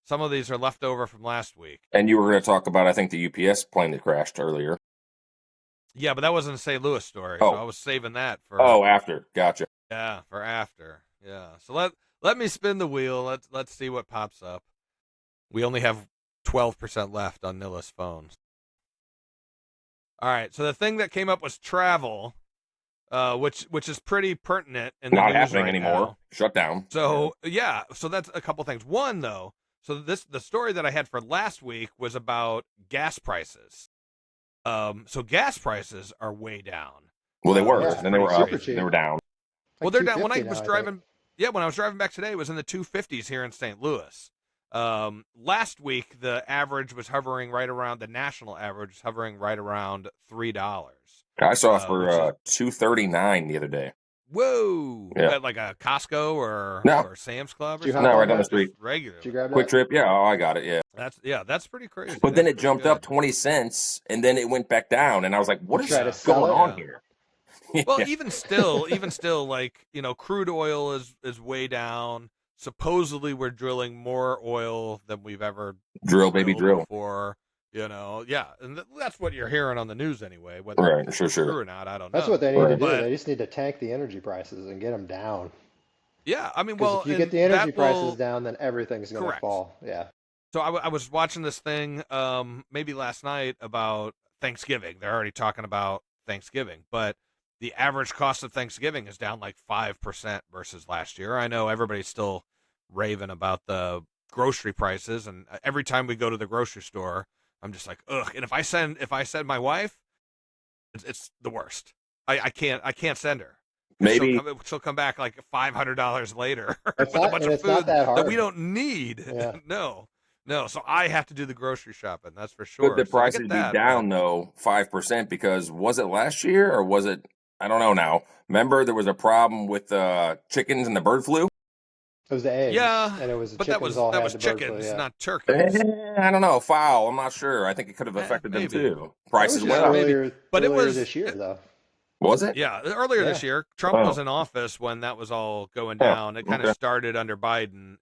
Some of these are left over from last week. And you were going to talk about, I think, the UPS plane that crashed earlier. Yeah, but that wasn't a St. Louis story, so I Oh. was saving that for After. Gotcha. for after. Yeah. So let me spin the wheel. Let's see what pops up. We only have 12% left on Nilla's phone. All right. So the thing that came up was travel, which is pretty pertinent in the Not news happening right anymore. now. Shut down. So yeah, so that's a couple things. One though, so the story that I had for last week was about gas prices. So gas prices are way down. Well, they were. Yeah, Then they were up. super cheap. They were down. Well, Like they're down. When I 250 was now, driving, when I was driving back today, it was in the 250s here in St. Louis. Last week the average was hovering right around the national average, was hovering right around $3. I saw it which for is $2.39 the other day. whoa, Yeah. at like a Costco or No. Sam's Club or Did you something. hop No, right on down the that? street. Did you Regularly. grab Quick that? Trip. Yeah. Oh, I got it. Yeah. That's pretty crazy. But then That's it pretty jumped good. up 20 cents and then it went back down. And I was like, what You is try to sell going it? on Yeah. here? Well, Yeah. even still, like, crude oil is way down. Supposedly we're drilling more oil than we've ever Drill, baby, drilled drill. before, yeah. And that's what you're hearing on the news anyway, whether Right. it's Sure. true or not, I don't That's know. what they need to Right. do. But They just need to tank the energy prices and get them down. yeah, I mean, Because well, if you get and the energy that prices will, down, then everything's going to correct. fall. Yeah. So I was watching this thing, maybe last night about Thanksgiving. They're already talking about Thanksgiving, but the average cost of Thanksgiving is down like 5% versus last year. I know everybody's still raving about the grocery prices, and every time we go to the grocery store, I'm just like, ugh. And if I send my wife, it's the worst. I can't send her. Maybe She'll come back like $500 later It's with a not, bunch and of it's not food that that we hard. don't need. Yeah. No. So I have to do the grocery shopping. That's for could sure. the So I prices get be that, but down though 5% because was it last year or was it? I don't know now. Remember there was a problem with chickens and the bird flu. It was the eggs, yeah, and it was the but that chickens was all that had was the bird flu. chickens, Yeah. not turkeys. I don't know. Fowl. I'm not sure. I think it could have affected them Maybe. too. That was Prices just went up. Maybe. But it earlier was this year, though. Was it? yeah, earlier Yeah. this year, Trump was Oh, in office when that was all going huh. down. It kind of Okay. started under Biden,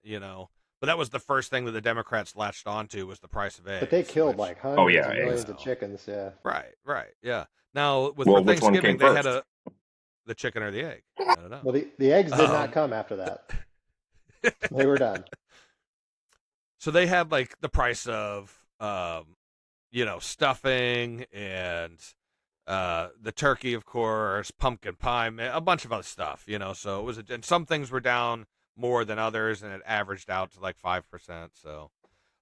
but that was the first thing that the Democrats latched onto was the price of But they eggs, killed which like Oh hundreds yeah, of eggs. millions of chickens. Yeah. right, yeah. Now for Well, which one Thanksgiving came they had first? the chicken or the egg. I don't know. Well, the eggs did not Um, come after that. They were done. so they had like the price of stuffing and the turkey, of course, pumpkin pie, a bunch of other stuff, so it was and some things were down more than others, and it averaged out to like 5%. So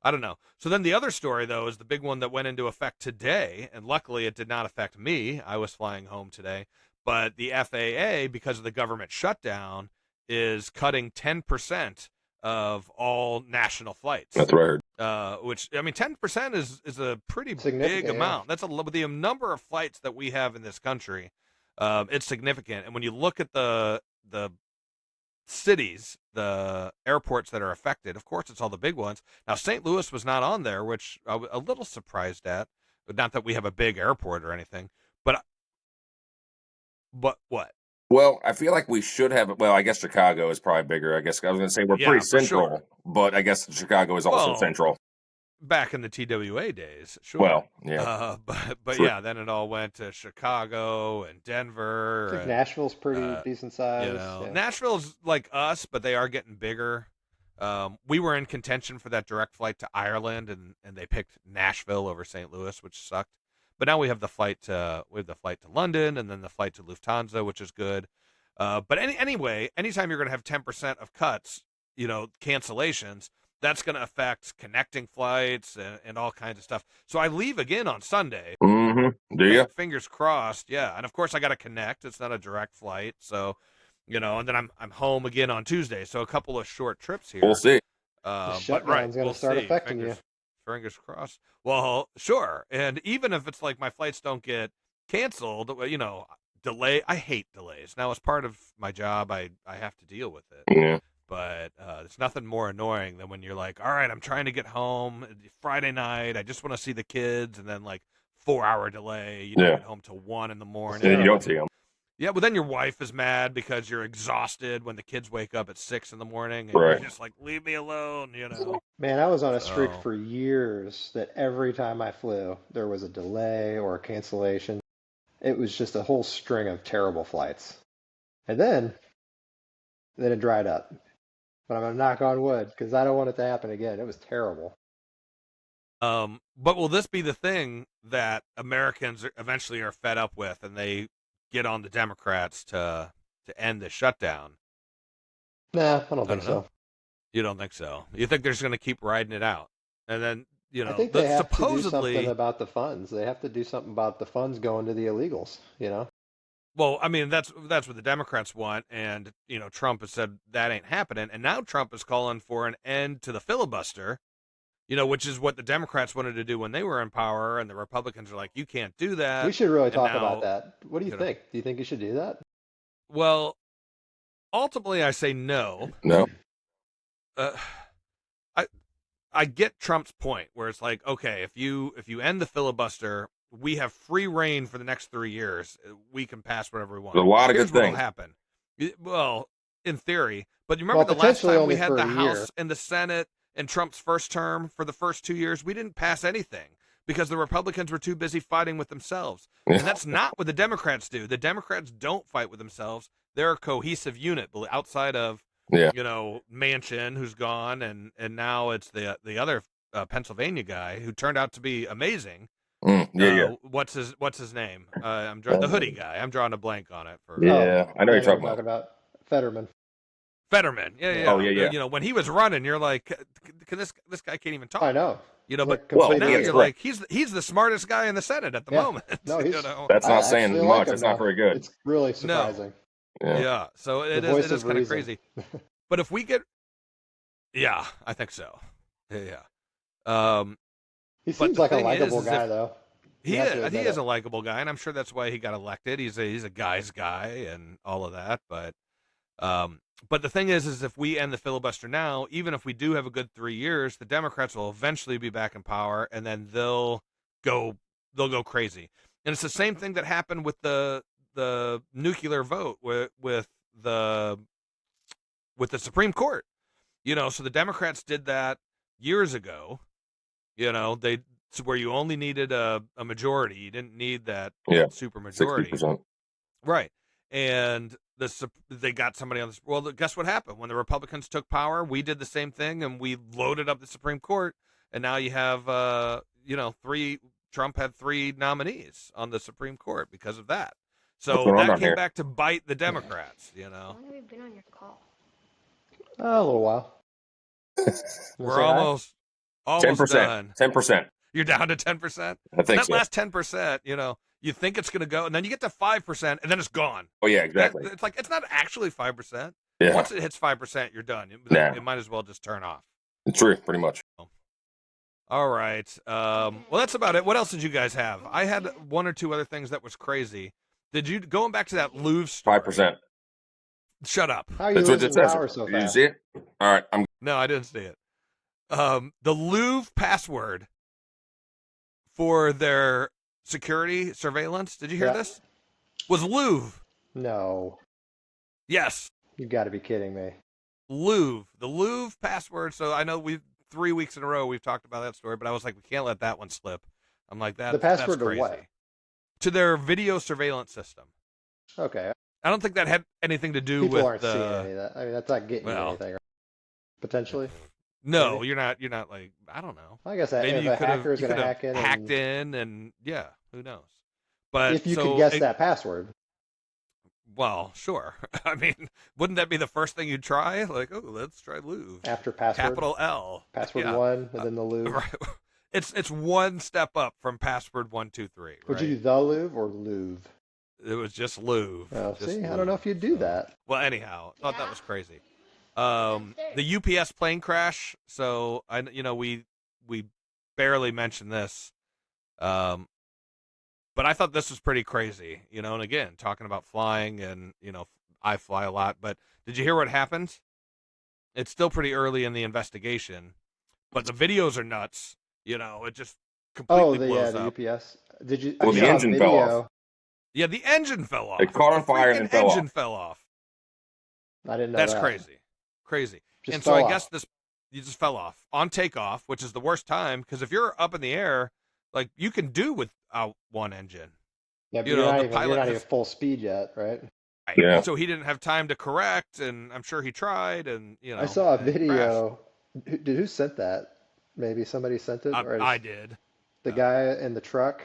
I don't know. So then the other story, though, is the big one that went into effect today, and luckily it did not affect me. I was flying home today, but the FAA, because of the government shutdown, is cutting 10% of all national flights. That's what I heard. Which, I mean, 10% is a pretty big Significant, yeah. amount. That's the number of flights that we have in this country. It's significant, and when you look at the cities, the airports that are affected, of course, it's all the big ones. Now, St. Louis was not on there, which I was a little surprised at. But not that we have a big airport or anything, but what? Well, I feel like we should have. Well, I guess Chicago is probably bigger. I guess I was going to say we're pretty Yeah, for central, sure. but I guess Chicago is also Well, central. back in the TWA days, sure. Well, yeah. But True. yeah, then it all went to Chicago and Denver. I think And, Nashville's pretty decent size. Yeah. Nashville's like us, but they are getting bigger. We were in contention for that direct flight to Ireland, and they picked Nashville over St. Louis, which sucked. But now we have the flight to London, and then the flight to Lufthansa, which is good. But anyway, anytime you're going to have 10% of cuts, cancellations, that's going to affect connecting flights and all kinds of stuff. So I leave again on Sunday. Mm-hmm. Do you? Fingers crossed, yeah. And of course I got to connect. It's not a direct flight, so and then I'm home again on Tuesday. So a couple of short trips here. We'll see. The But right, shutdown's going we'll to start see. affecting you. Fingers crossed. Well, sure. And even if it's like my flights don't get canceled, delay. I hate delays. Now, as part of my job, I have to deal with it. Yeah. But there's nothing more annoying than when you're like, all right, I'm trying to get home Friday night. I just want to see the kids, and then like 4-hour delay. You don't Yeah. get home till 1 in the morning. And you don't see them. Yeah, but then your wife is mad because you're exhausted when the kids wake up at 6 in the morning, and Right. you're just like, leave me alone. Man, I was on a streak So- for years that every time I flew, there was a delay or a cancellation. It was just a whole string of terrible flights. And then it dried up. But I'm going to knock on wood because I don't want it to happen again. It was terrible. But will this be the thing that Americans eventually are fed up with, and they get on the Democrats to end the shutdown? Nah, I don't think know. so. You don't think so? You think they're just going to keep riding it out, and then I think they have to do supposedly something about the funds. They have to do something about the funds going to the illegals, Well, I mean, that's what the Democrats want, and Trump has said that ain't happening, and now Trump is calling for an end to the filibuster, which is what the Democrats wanted to do when they were in power, and the Republicans are like, you can't do that. We should really And talk now, about that. What do you think? Do you think you should do that? Well, ultimately, I say no. No. I get Trump's point, where it's like, okay, if you end the filibuster, we have free reign for the next 3 years. We can pass whatever we want. There's a lot of Here's good things. what'll happen. Well, in theory, but you remember Well, the last potentially time we only had for the a House year. and the Senate in Trump's first term for the first 2 years, we didn't pass anything because the Republicans were too busy fighting with themselves. And that's not what the Democrats do. The Democrats don't fight with themselves. They're a cohesive unit outside of Manchin, who's gone, and now it's the other Pennsylvania guy who turned out to be amazing. Yeah. What's his name? I'm drawing the hoodie guy. I'm drawing a blank on it for Yeah, I know I you're know talking about. Fetterman. Fetterman. Yeah, Yeah. Oh, yeah. yeah. You know, when he was running, you're like, can this guy can't even talk. I know. You know, It's but like Well, but completely now yeah, you're right. like, he's the smartest guy in the Senate at the Yeah. moment. No, he's. You know? That's I not actually saying like much. him That's now. not very good. It's really No. surprising. Yeah. Yeah. So The it voice is of kind of reason. crazy. But if we get, yeah, I think so. Yeah. He But seems the like a thing likable is guy, if though. he You have to is, he admit is it. a likable guy, and I'm sure that's why he got elected. He's a guy's guy and all of that. But the thing is if we end the filibuster now, even if we do have a good 3 years, the Democrats will eventually be back in power, and then they'll go crazy. And it's the same thing that happened with the nuclear vote with the Supreme Court. You know, so the Democrats did that years ago. You know, where you only needed a majority. You didn't need that super majority. 60%. Right. And they got somebody on this. Well, guess what happened? When the Republicans took power, we did the same thing, and we loaded up the Supreme Court. And now you have, Trump had 3 nominees on the Supreme Court because of that. So that came back to bite the Democrats, you know. How long have you been on your call? A little while. We're almost 10%. done. 10%. You're down to 10%. I think that so. last 10%, you know, you think it's going to go, and then you get to 5%, and then it's gone. Oh, yeah, exactly. It's like, it's not actually 5%. Yeah. Once it hits 5%, you're done. It might as well just turn off. It's true, pretty much. All right. Well, that's about it. What else did you guys have? I had 1 or 2 other things that was crazy. Did you, going back to that Louvre story? 5%. Shut up. How are you That's what it losing says. power so Did you fast? see it? All right. No, I didn't see it. The Louvre password for their security surveillance, did you hear this? Was Louvre. No. Yes. You got to be kidding me. Louvre. The Louvre password. So I know 3 weeks in a row we've talked about that story, but I was like, we can't let that one slip. I'm like, The password that's to crazy. what? To their video surveillance system. Okay. I don't think that had anything to do People with aren't seeing any of that. I mean, that's not getting you anything. Right? Potentially. No, maybe. you're not like, I don't know. I guess Maybe if you a could hacker is have going to hack in, hacked in, and yeah, who knows? But if you could guess that password. Well, sure. I mean, wouldn't that be the first thing you'd try? Like, oh, let's try Louvre. After password. Capital L. Password 1, and then the Louvre. Right. It's one step up from password 1, 2, 3. Would you do the Louvre or Louvre? It was just Louvre. Oh, Just see, Louvre. I don't know if you'd do that. Well, anyhow, I thought that was crazy. The UPS plane crash. So we barely mentioned this, but I thought this was pretty crazy. You know, and again, talking about flying, and I fly a lot. But did you hear what happened? It's still pretty early in the investigation, but the videos are nuts. You know, it just completely blows up. The UPS. Did you? Well, the engine fell off. Yeah, the engine fell off. It caught on fire and then fell engine off. fell off. I didn't know That's that. crazy. Just And so I fell guess off. you just fell off on takeoff, which is the worst time, because if you're up in the air, like, you can do without one engine. Yeah, but you you're know, not the even, pilot you're not has- even full speed yet, right? Right. Yeah. So he didn't have time to correct, and I'm sure he tried, and I saw a it crashed. video. Who sent that? Maybe somebody sent it. Or I did. The guy in the truck.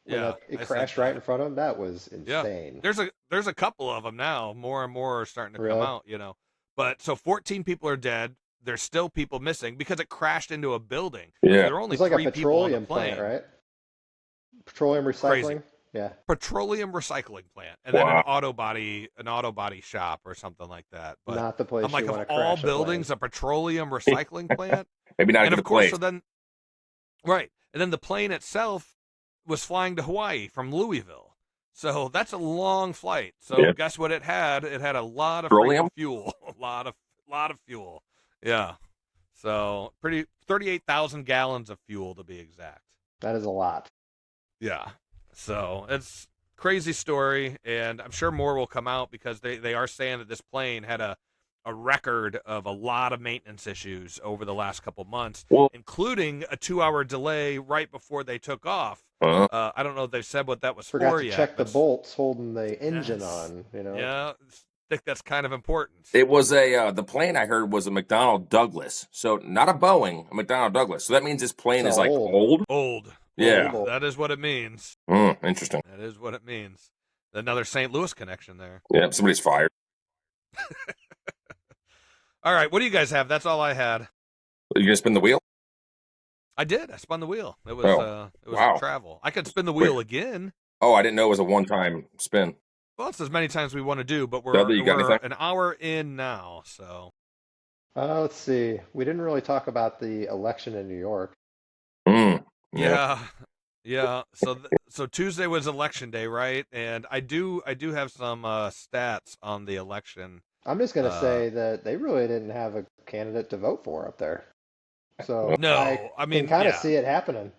When Yeah, it I crashed sent right that. in front of him. That was Yeah. insane. There's a couple of them now. More and more are starting to come Really? out. But so 14 people are dead. There's still people missing because it crashed into a building. Yeah. There were only It's like a 3 people on the petroleum plane. plant, right? Petroleum recycling. Crazy. Yeah. Petroleum recycling plant, and then Wow. an auto body shop or something like that. But Not the place I'm like, you of want to all crash buildings, a petroleum recycling plant. Maybe not a And good of course, place. so then, right, and then the plane itself was flying to Hawaii from Louisville, so that's a long flight. So Yeah. guess what it had? It had a lot of Petroleum? freaking fuel, a lot of fuel. Yeah, so 38,000 gallons of fuel to be exact. That is a lot. Yeah, so it's crazy story, and I'm sure more will come out because they are saying that this plane had a record of a lot of maintenance issues over the last couple months, Well- including a 2-hour delay right before they took off. Uh-huh. I don't know if they've said what that was Forgot for to yet. check the but bolts holding the engine Yes. on. Yeah, I think that's kind of important. It was the plane I heard was a McDonnell Douglas. So not a Boeing, a McDonnell Douglas. So that means this plane So is like old. old. Yeah. label. That is what it means. Interesting. That is what it means. Another St. Louis connection there. Yeah, somebody's fired. All right, what do you guys have? That's all I had. You gonna spin the wheel? I did. I spun the wheel. It was wow. travel. I could spin the wheel again. Oh, I didn't know it was a one-time spin. Well, it's as many times we want to do, but we're anything? an hour in now, so. Let's see. We didn't really talk about the election in New York. Yeah. So Tuesday was election day, right? And I do have some stats on the election. I'm just gonna say that they really didn't have a candidate to vote for up there. So No, I mean, can kind of see it happening,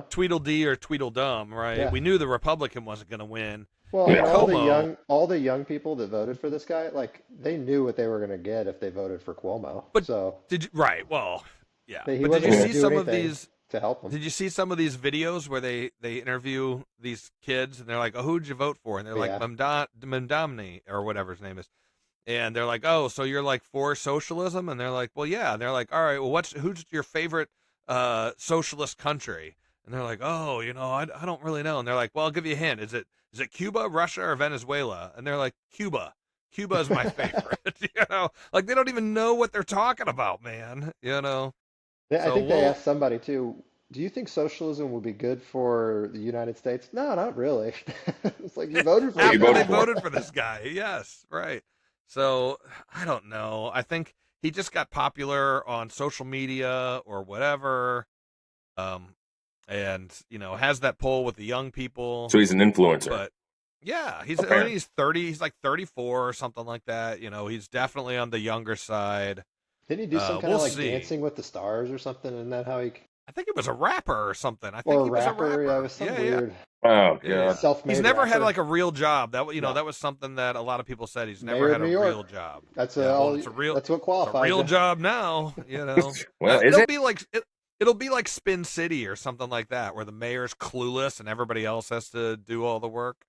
Tweedledee or Tweedledum, right? Yeah. We knew the Republican wasn't going to win. Well, Yeah. all the young people that voted for this guy, like they knew what they were going to get if they voted for Cuomo. But so did you, right? Well, yeah. he But wasn't did you gonna see do some of anything these? to help them? Did you see some of these videos where they interview these kids and they're like, "Oh, who'd you vote for?" And they're like, Mamdani or whatever his name is. And they're like, "Oh, so you're like for socialism?" And they're like, "Well, yeah." And they're like, "All right, well, who's your favorite socialist country?" And they're like, "Oh, I don't really know." And they're like, "Well, I'll give you a hint. Is it Cuba, Russia, or Venezuela?" And they're like, "Cuba. Cuba is my favorite." Like they don't even know what they're talking about, man. Yeah, I think they asked somebody too. Do you think socialism would be good for the United States? No, not really. It's like you voted for. They voted for this guy. Yes, right. So I don't know. I think he just got popular on social media or whatever, and has that pull with the young people. So he's an influencer. But yeah, he's 30. He's like 34 or something like that. He's definitely on the younger side. Didn't he do some kind of like Dancing with the Stars or something? Isn't that how he? I think it was a rapper or something. I think or he was a rapper. Yeah, it was some weird. Oh yeah. Self-made. He's never rapper. had like a real job. That that was something that a lot of people said. He's never had a real job. That's it's a real. That's what qualifies. It's a real job now. Well, it'll be like Spin City or something like that, where the mayor's clueless and everybody else has to do all the work.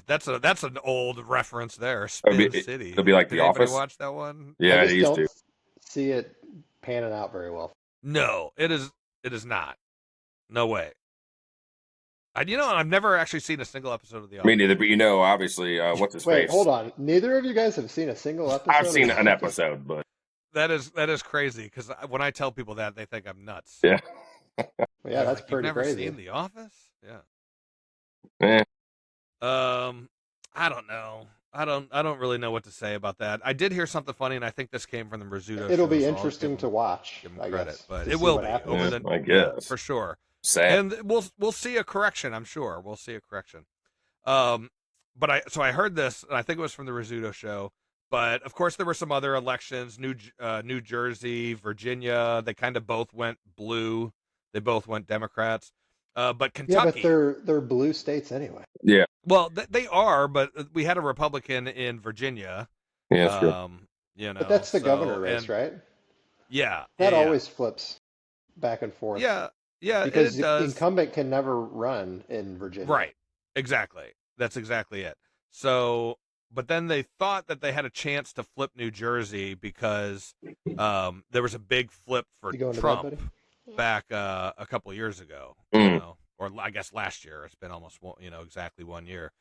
That's an old reference there. Spin City. It'll be like Did The Office. Watch that one? Yeah, I used don't to. see it panning out very well. No, it is not. No way. I've never actually seen a single episode of The Office. Me neither, but obviously, what's his face? Wait, hold on. Neither of you guys have seen a single episode? I've seen an episode, but... That is crazy, because when I tell people that, they think I'm nuts. Yeah. Yeah, that's pretty You've never crazy. seen The Office? Yeah. I don't know. I don't really know what to say about that. I did hear something funny, and I think this came from the Rizzuto It'll show, be so interesting to watch. give him I credit, guess, but to it see will what be happens. over I guess for sure. Sad. And we'll see a correction. I'm sure we'll see a correction. But I heard this, and I think it was from the Rizzuto show. But of course, there were some other elections. New Jersey, Virginia. They kind of both went blue. They both went Democrats. But Kentucky. Yeah, but they're blue states anyway. Yeah. Well, they are, but we had a Republican in Virginia. Yeah, that's true. But that's the governor race, right? Yeah. That always flips back and forth. Yeah, because it does. The incumbent can never run in Virginia. Right. Exactly. That's exactly it. So, but then they thought that they had a chance to flip New Jersey because there was a big flip for Trump back a couple of years ago, or I guess last year. It's been almost exactly 1 year.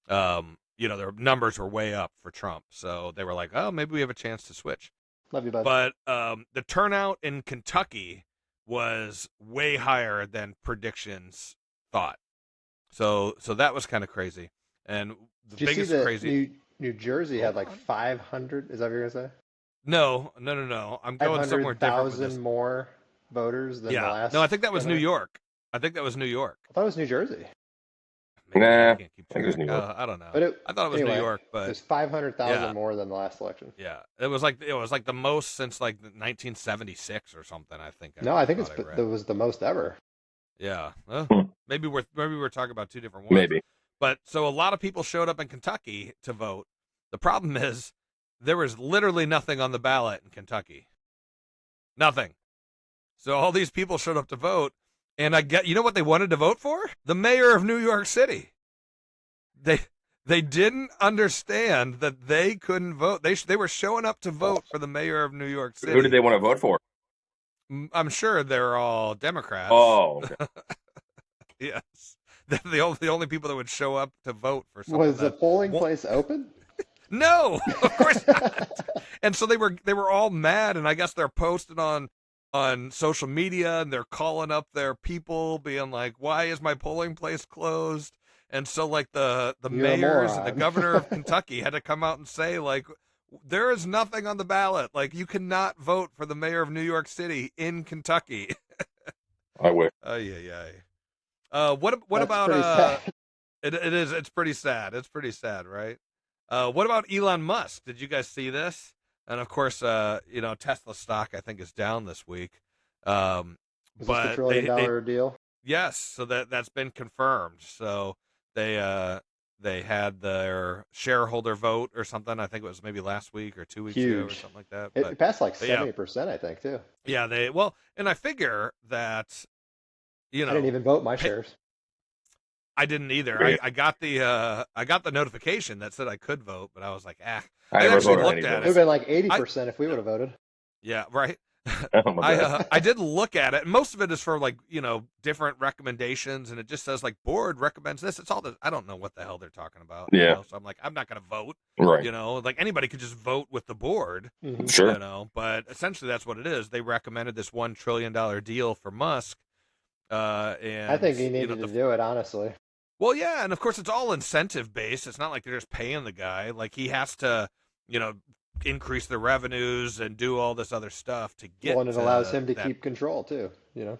Their numbers were way up for Trump, so they were like, "Oh, maybe we have a chance to switch." Love you, bud. But the turnout in Kentucky was way higher than predictions thought. So that was kind of crazy. And the Did biggest you see that crazy. New Jersey had like 500. Is that what you're gonna say? No. I'm going somewhere different. 500,000 more voters than the last. No, I think that was New York. I thought it was New Jersey. Maybe I I can't keep think it was New York. I don't know. But I thought it was New York, but it was 500,000 more than the last election. Yeah, it was like the most since like 1976 or something. I think. I think it was the most ever. Yeah, maybe we're talking about two different ones. Maybe. But so a lot of people showed up in Kentucky to vote. The problem is there was literally nothing on the ballot in Kentucky. Nothing. So all these people showed up to vote, and you know what they wanted to vote for? The mayor of New York City. They didn't understand that they couldn't vote. They were showing up to vote for the mayor of New York City. Who did they want to vote for? I'm sure they're all Democrats. Oh, okay. Yes, they're the only people that would show up to vote for something. Was the that polling won't- place open? No, of course not. And so they were all mad, and I guess they're posting on social media, and they're calling up their people, being like, "Why is my polling place closed?" And so like the You're a mayors and the moron. governor of Kentucky had to come out and say like, there is nothing on the ballot. Like you cannot vote for the mayor of New York City in Kentucky. I wish. What That's about pretty sad. it's pretty sad. It's pretty sad, right? What about Elon Musk? Did you guys see this? And of course, Tesla stock I think is down this week. Is this the But trillion-dollar deal? yes, so that's been confirmed. So they had their shareholder vote or something. I think it was maybe last week or 2 weeks ago or Huge. something like that. It passed like but yeah. 70%, I think, too. Yeah, and I figure that I didn't even vote my shares. I didn't either. Yeah. I got the notification that said I could vote, but I was like, I I never actually voted looked anyway. at It would it. have been like 80% if we would have voted. Yeah, right. Oh, my bad. I did look at it, and most of it is for like different recommendations, and it just says like board recommends this. It's all this. I don't know what the hell they're talking about. Yeah. So I'm like, I'm not gonna vote. Right. Like anybody could just vote with the board. Mhm. Sure. But essentially that's what it is. They recommended this $1 trillion deal for Musk. And I think he needed to do it, honestly. Well, yeah, and of course it's all incentive based. It's not like they're just paying the guy. Like he has to, increase the revenues and do all this other stuff to get. Well, and it allows him to that. keep control, too,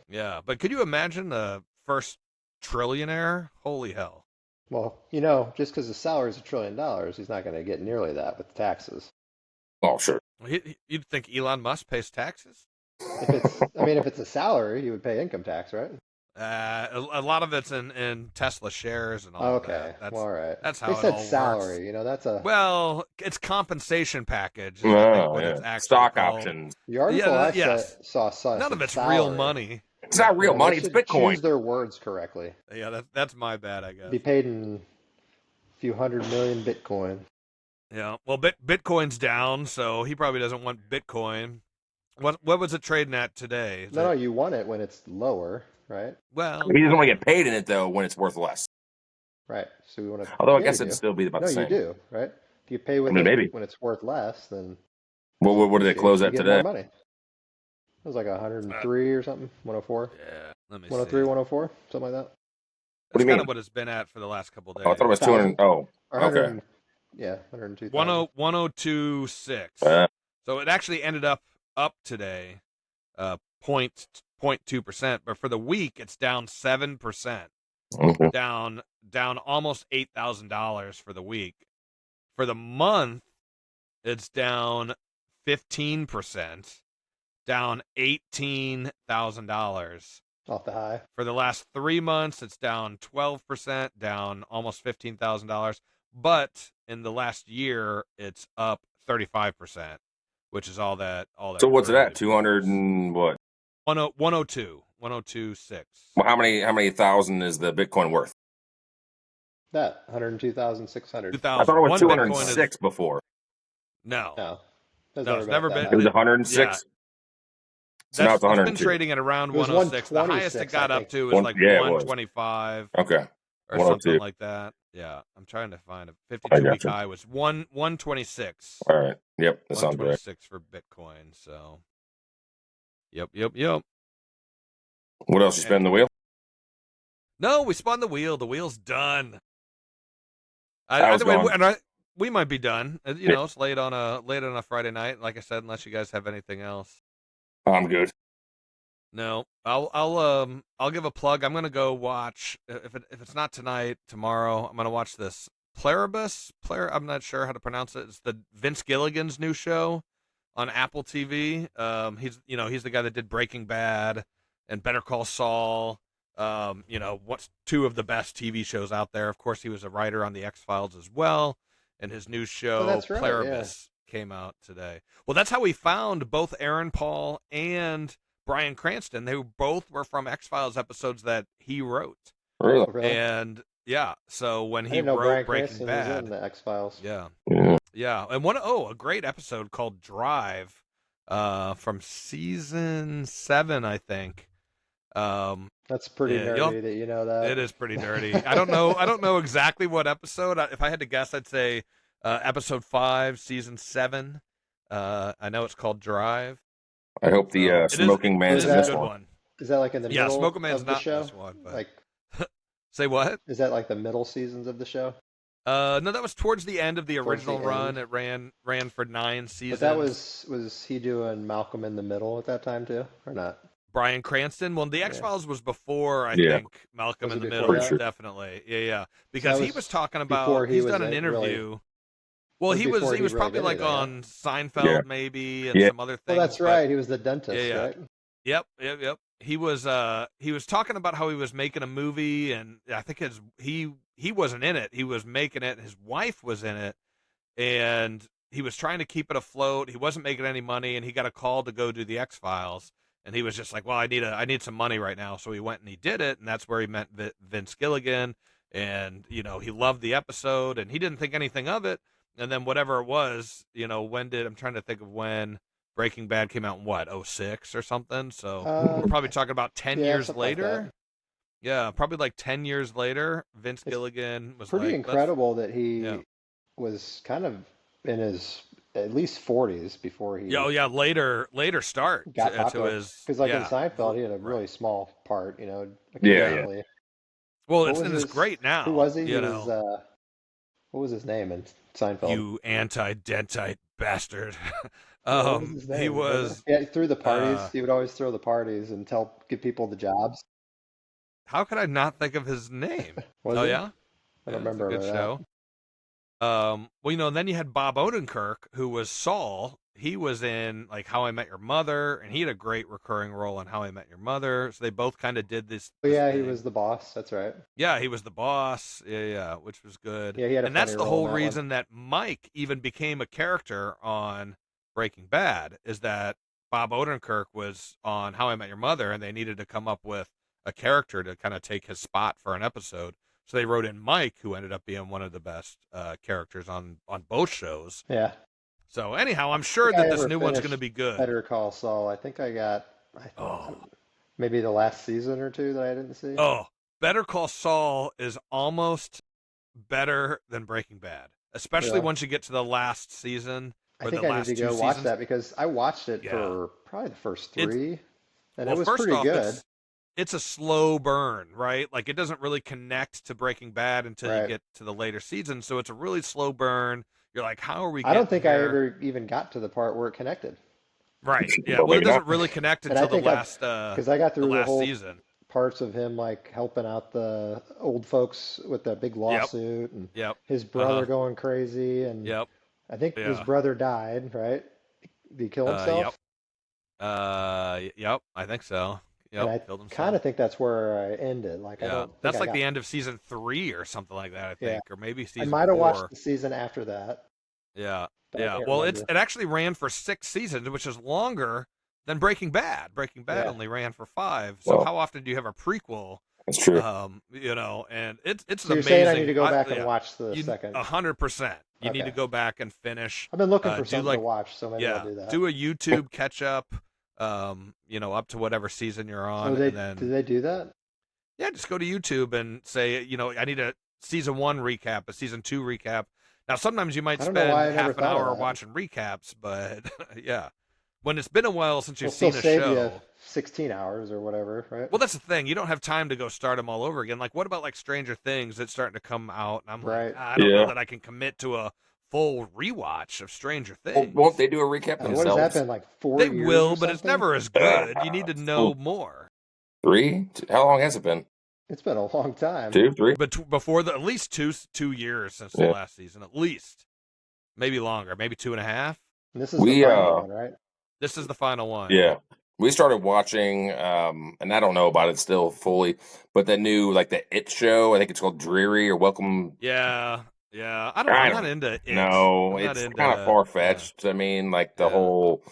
Yeah, but could you imagine the first trillionaire? Holy hell! Well, just because his salary is $1 trillion, he's not going to get nearly that with taxes. Oh, sure. You'd think Elon Musk pays taxes? If it's a salary, he would pay income tax, right? A lot of it's in Tesla shares and all. Okay, That. well, all right. That's how they it said all salary. works. That's a. Well, it's compensation package. Is I think Oh, what yeah. it's actually Stock called. options. The article Yeah, I yes. saw None of it's salary. real money. It's not real money. They It's should Bitcoin. Choose their words correctly. Yeah, that's my bad, I guess. Be paid in a few 100 million Bitcoin. Yeah, well, Bitcoin's down, so he probably doesn't want Bitcoin. What was it trading at today? No, you want it when it's lower, right? Well, He doesn't want to get paid in it though when it's worth less. Right. So we want to. Although I guess it'd still be about the No, same. you do, right? If you pay with Maybe. it when it's worth less, then What did it close you at get today? more money. It was like 103 or something, 104. yeah. Let me 103, see. 104, something like that. What do That's you kind mean? of what it's been at for the last couple days. Oh, I thought it was 200. Oh, Or okay. 100, yeah, 102. 102.6. So it actually ended up today, 0.2%, but for the week it's down 7%, Okay. down almost $8,000 for the week. For the month, it's down 15%, down $18,000. Off the high. For the last 3 months, it's down 12%, down almost $15,000. But in the last year, it's up 35%, which is all that. So what's it really at? 200 and what? 102.6. Well, how many thousand is the Bitcoin worth? That 102,600. 2,000. I thought it was One 206 before. No. No, No, it's never been. It was 106. So now it's It's been 102. trading at around It was 106. The highest it 126, got I up think. to was like Yeah, it was. 125 Okay. or 102. something like that. Yeah, I'm trying to find a I 52-week gotcha. high was 126. All right. Yep. That sounds right. 126 for Bitcoin. So, yep. What else? You spin the wheel? No, we spun the wheel. The wheel's done. I was Either way, going. we might be done. It's late on a Friday night. Like I said, unless you guys have anything else. I'm good. No, I'll give a plug. I'm gonna go watch if it's not tonight, tomorrow. I'm gonna watch this Pluribus. I'm not sure how to pronounce it. It's the Vince Gilligan's new show on Apple TV. He's the guy that did Breaking Bad and Better Call Saul. What's two of the best TV shows out there. Of course, he was a writer on the X-Files as well. And his new show, that's right, Pluribus, came out today. Well, that's how we found both Aaron Paul and Bryan Cranston. They both were from X-Files episodes that he wrote. Really? Really? And yeah, so when I he didn't know wrote Bryan Breaking Cranston was Bad, in the X-Files. yeah, Yeah. and a great episode called Drive, from season 7, I think. That's pretty Yeah, nerdy that you know that. it is pretty nerdy. I don't know. I don't know exactly what episode. If I had to guess, I'd say episode 5, season 7. I know it's called Drive. I hope the So smoking it man's is in a this good one. one. Is that like in the Yeah, middle Smoke Man's of the not in show? this one, but Like, say what? is that like the middle seasons of the show? No, that was towards the end of the Towards the original run. end? It ran for 9 seasons. But that was he doing Malcolm in the Middle at that time too, or not? Bryan Cranston. Well, the Yeah. X-Files was before, I Yeah. think, Malcolm Was in it the before Middle. that? Definitely. Yeah. Because that he was talking before about he he's was done an really- interview. Well, was he was before he was really probably did like anything, huh? on Seinfeld Yeah. maybe and Yeah. some other things. Well, that's but- right. He was the dentist, Yeah. right? Yep. He was talking about how he was making a movie, and I think he wasn't in it. He was making it. His wife was in it, and he was trying to keep it afloat. He wasn't making any money, and he got a call to go do the X-Files, and he was just like, "Well, I need some money right now." So he went and he did it, and that's where he met Vince Gilligan, and he loved the episode, and he didn't think anything of it. And then whatever it was, I'm trying to think of when Breaking Bad came out in what, 06 or something. So we're probably talking about 10 yeah, years something like later. that. Yeah, probably like 10 years later, Vince It's Gilligan was Pretty like, incredible that he yeah. was kind of in his at least 40s before he later start got to popular. his, Because like in yeah. Seinfeld, he had a Right. really small part, Yeah. occasionally. Well, What it's was and it's his- great now. Who was he? He You was, know, what was his name in Seinfeld? you anti-dentite bastard. What was his name? He Remember? was. Yeah, he threw the parties. uh, He would always throw the parties and give people the jobs. How could I not think of his name? Was Oh he? yeah, I Yeah, don't it's a remember good that. show. Well, and then you had Bob Odenkirk, who was Saul. He was in like How I Met Your Mother, and he had a great recurring role in How I Met Your Mother. So they both kind of did this. Oh, yeah, he thing. was the boss. That's right. Yeah, he was the boss. Yeah, which was good. Yeah, he had a And that's funny the role whole in that one. reason that Mike even became a character on Breaking Bad, is that Bob Odenkirk was on How I Met Your Mother, and they needed to come up with a character to kind of take his spot for an episode. So they wrote in Mike, who ended up being one of the best characters on both shows. Yeah. So anyhow, I'm sure I that this ever new one's finished going to be good. Better Call Saul. I think I got Oh. maybe the last season or two that I didn't see. Oh, Better Call Saul is almost better than Breaking Bad, especially Really? once you get to the last season. I Or think the I need last to two go watch seasons. that because I watched it Yeah. for probably the first It's- three, and Well, it was first pretty off, good. it's a slow burn, right? Like it doesn't really connect to Breaking Bad until you Right. get to the later seasons. So it's a really slow burn. You're like, how are we? I don't getting think I here? ever even got to the part where it connected Right. Yeah. Well, Well, it maybe doesn't not. really connect And I until the think I've- last because I got the through the last whole season. parts of him like helping out the old folks with that big lawsuit and Yep. his brother Uh-huh. going crazy, and Yep. I think his Yeah. brother died, right? Did he kill himself? Yep. I think so. Yep. And I Killed himself. kind of think that's where I ended. Like I Yeah. don't think That's I like got, the end of season 3 or something like that. I Yeah. think, or maybe I season might have 4. watched the season after that. Yeah. But I Yeah. can't Well, remember. it actually ran for 6 seasons, which is longer than Breaking Bad. Breaking Bad Yeah. only ran for 5. So Well- how often do you have a prequel? That's true. And it's So an you're amazing. saying I need to go back yeah, and watch the you, second? 100%. You need Okay. to go back and finish. I've been looking do for something like to watch, so maybe I'll do that. do a YouTube catch up. Up to whatever season you're on, Oh, and then do they do that? yeah, just go to YouTube and say, I need a season 1 recap, a season 2 recap. Now, sometimes you might I don't know spend why I never half an thought of hour that. watching recaps, but yeah, when it's been a while since We'll you've still seen a save show. you 16 hours or whatever, right? Well, that's the thing. You don't have time to go start them all over again. Like, what about like Stranger Things that's starting to come out? And I'm Right. like, I don't Yeah. know that I can commit to a full rewatch of Stranger Well, Things. won't they do a recap What has themselves? that been, like 4 They years will, or but it's something? never as good. You need to know more. 3? How long has it been? It's been a long time. 2, 3? But before at least two years since the Yeah. last season, at least, maybe longer, maybe 2.5. And this is We, the final one, right? This is the final one. Yeah. We started watching, and I don't know about it still fully, but the new, like the It show, I think it's called Dreary or Welcome. Yeah. I'm I not don't into it. No, I'm not it's into- kind of far fetched. I mean, like the Yeah. whole,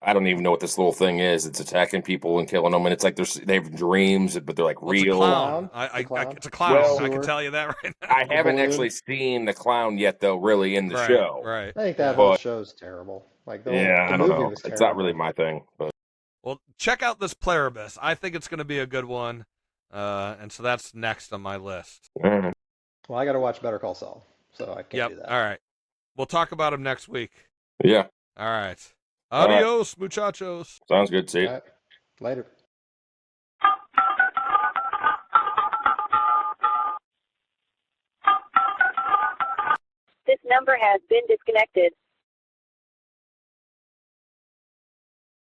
I don't even know what this little thing is. It's attacking people and killing them, and it's like they have dreams, but they're like Well, it's a real. clown. Clown? I, It's a clown? it's a clown. Well- I can tell you that right now. I haven't balloon? actually seen the clown yet, though. Really, in the right, show. Right. I think that But- whole show's terrible. Like the Yeah, the I don't movie know. was It's not terrible. really my thing. But Well, check out this Pluribus. I think it's going to be a good one. And so that's next on my list. Mhm. Well, I got to watch Better Call Saul, so I can't Yep. do that. All right. We'll talk about him next week. Yeah. All right. All right. Adios, muchachos. Sounds good. See you. All right. Later. This number has been disconnected.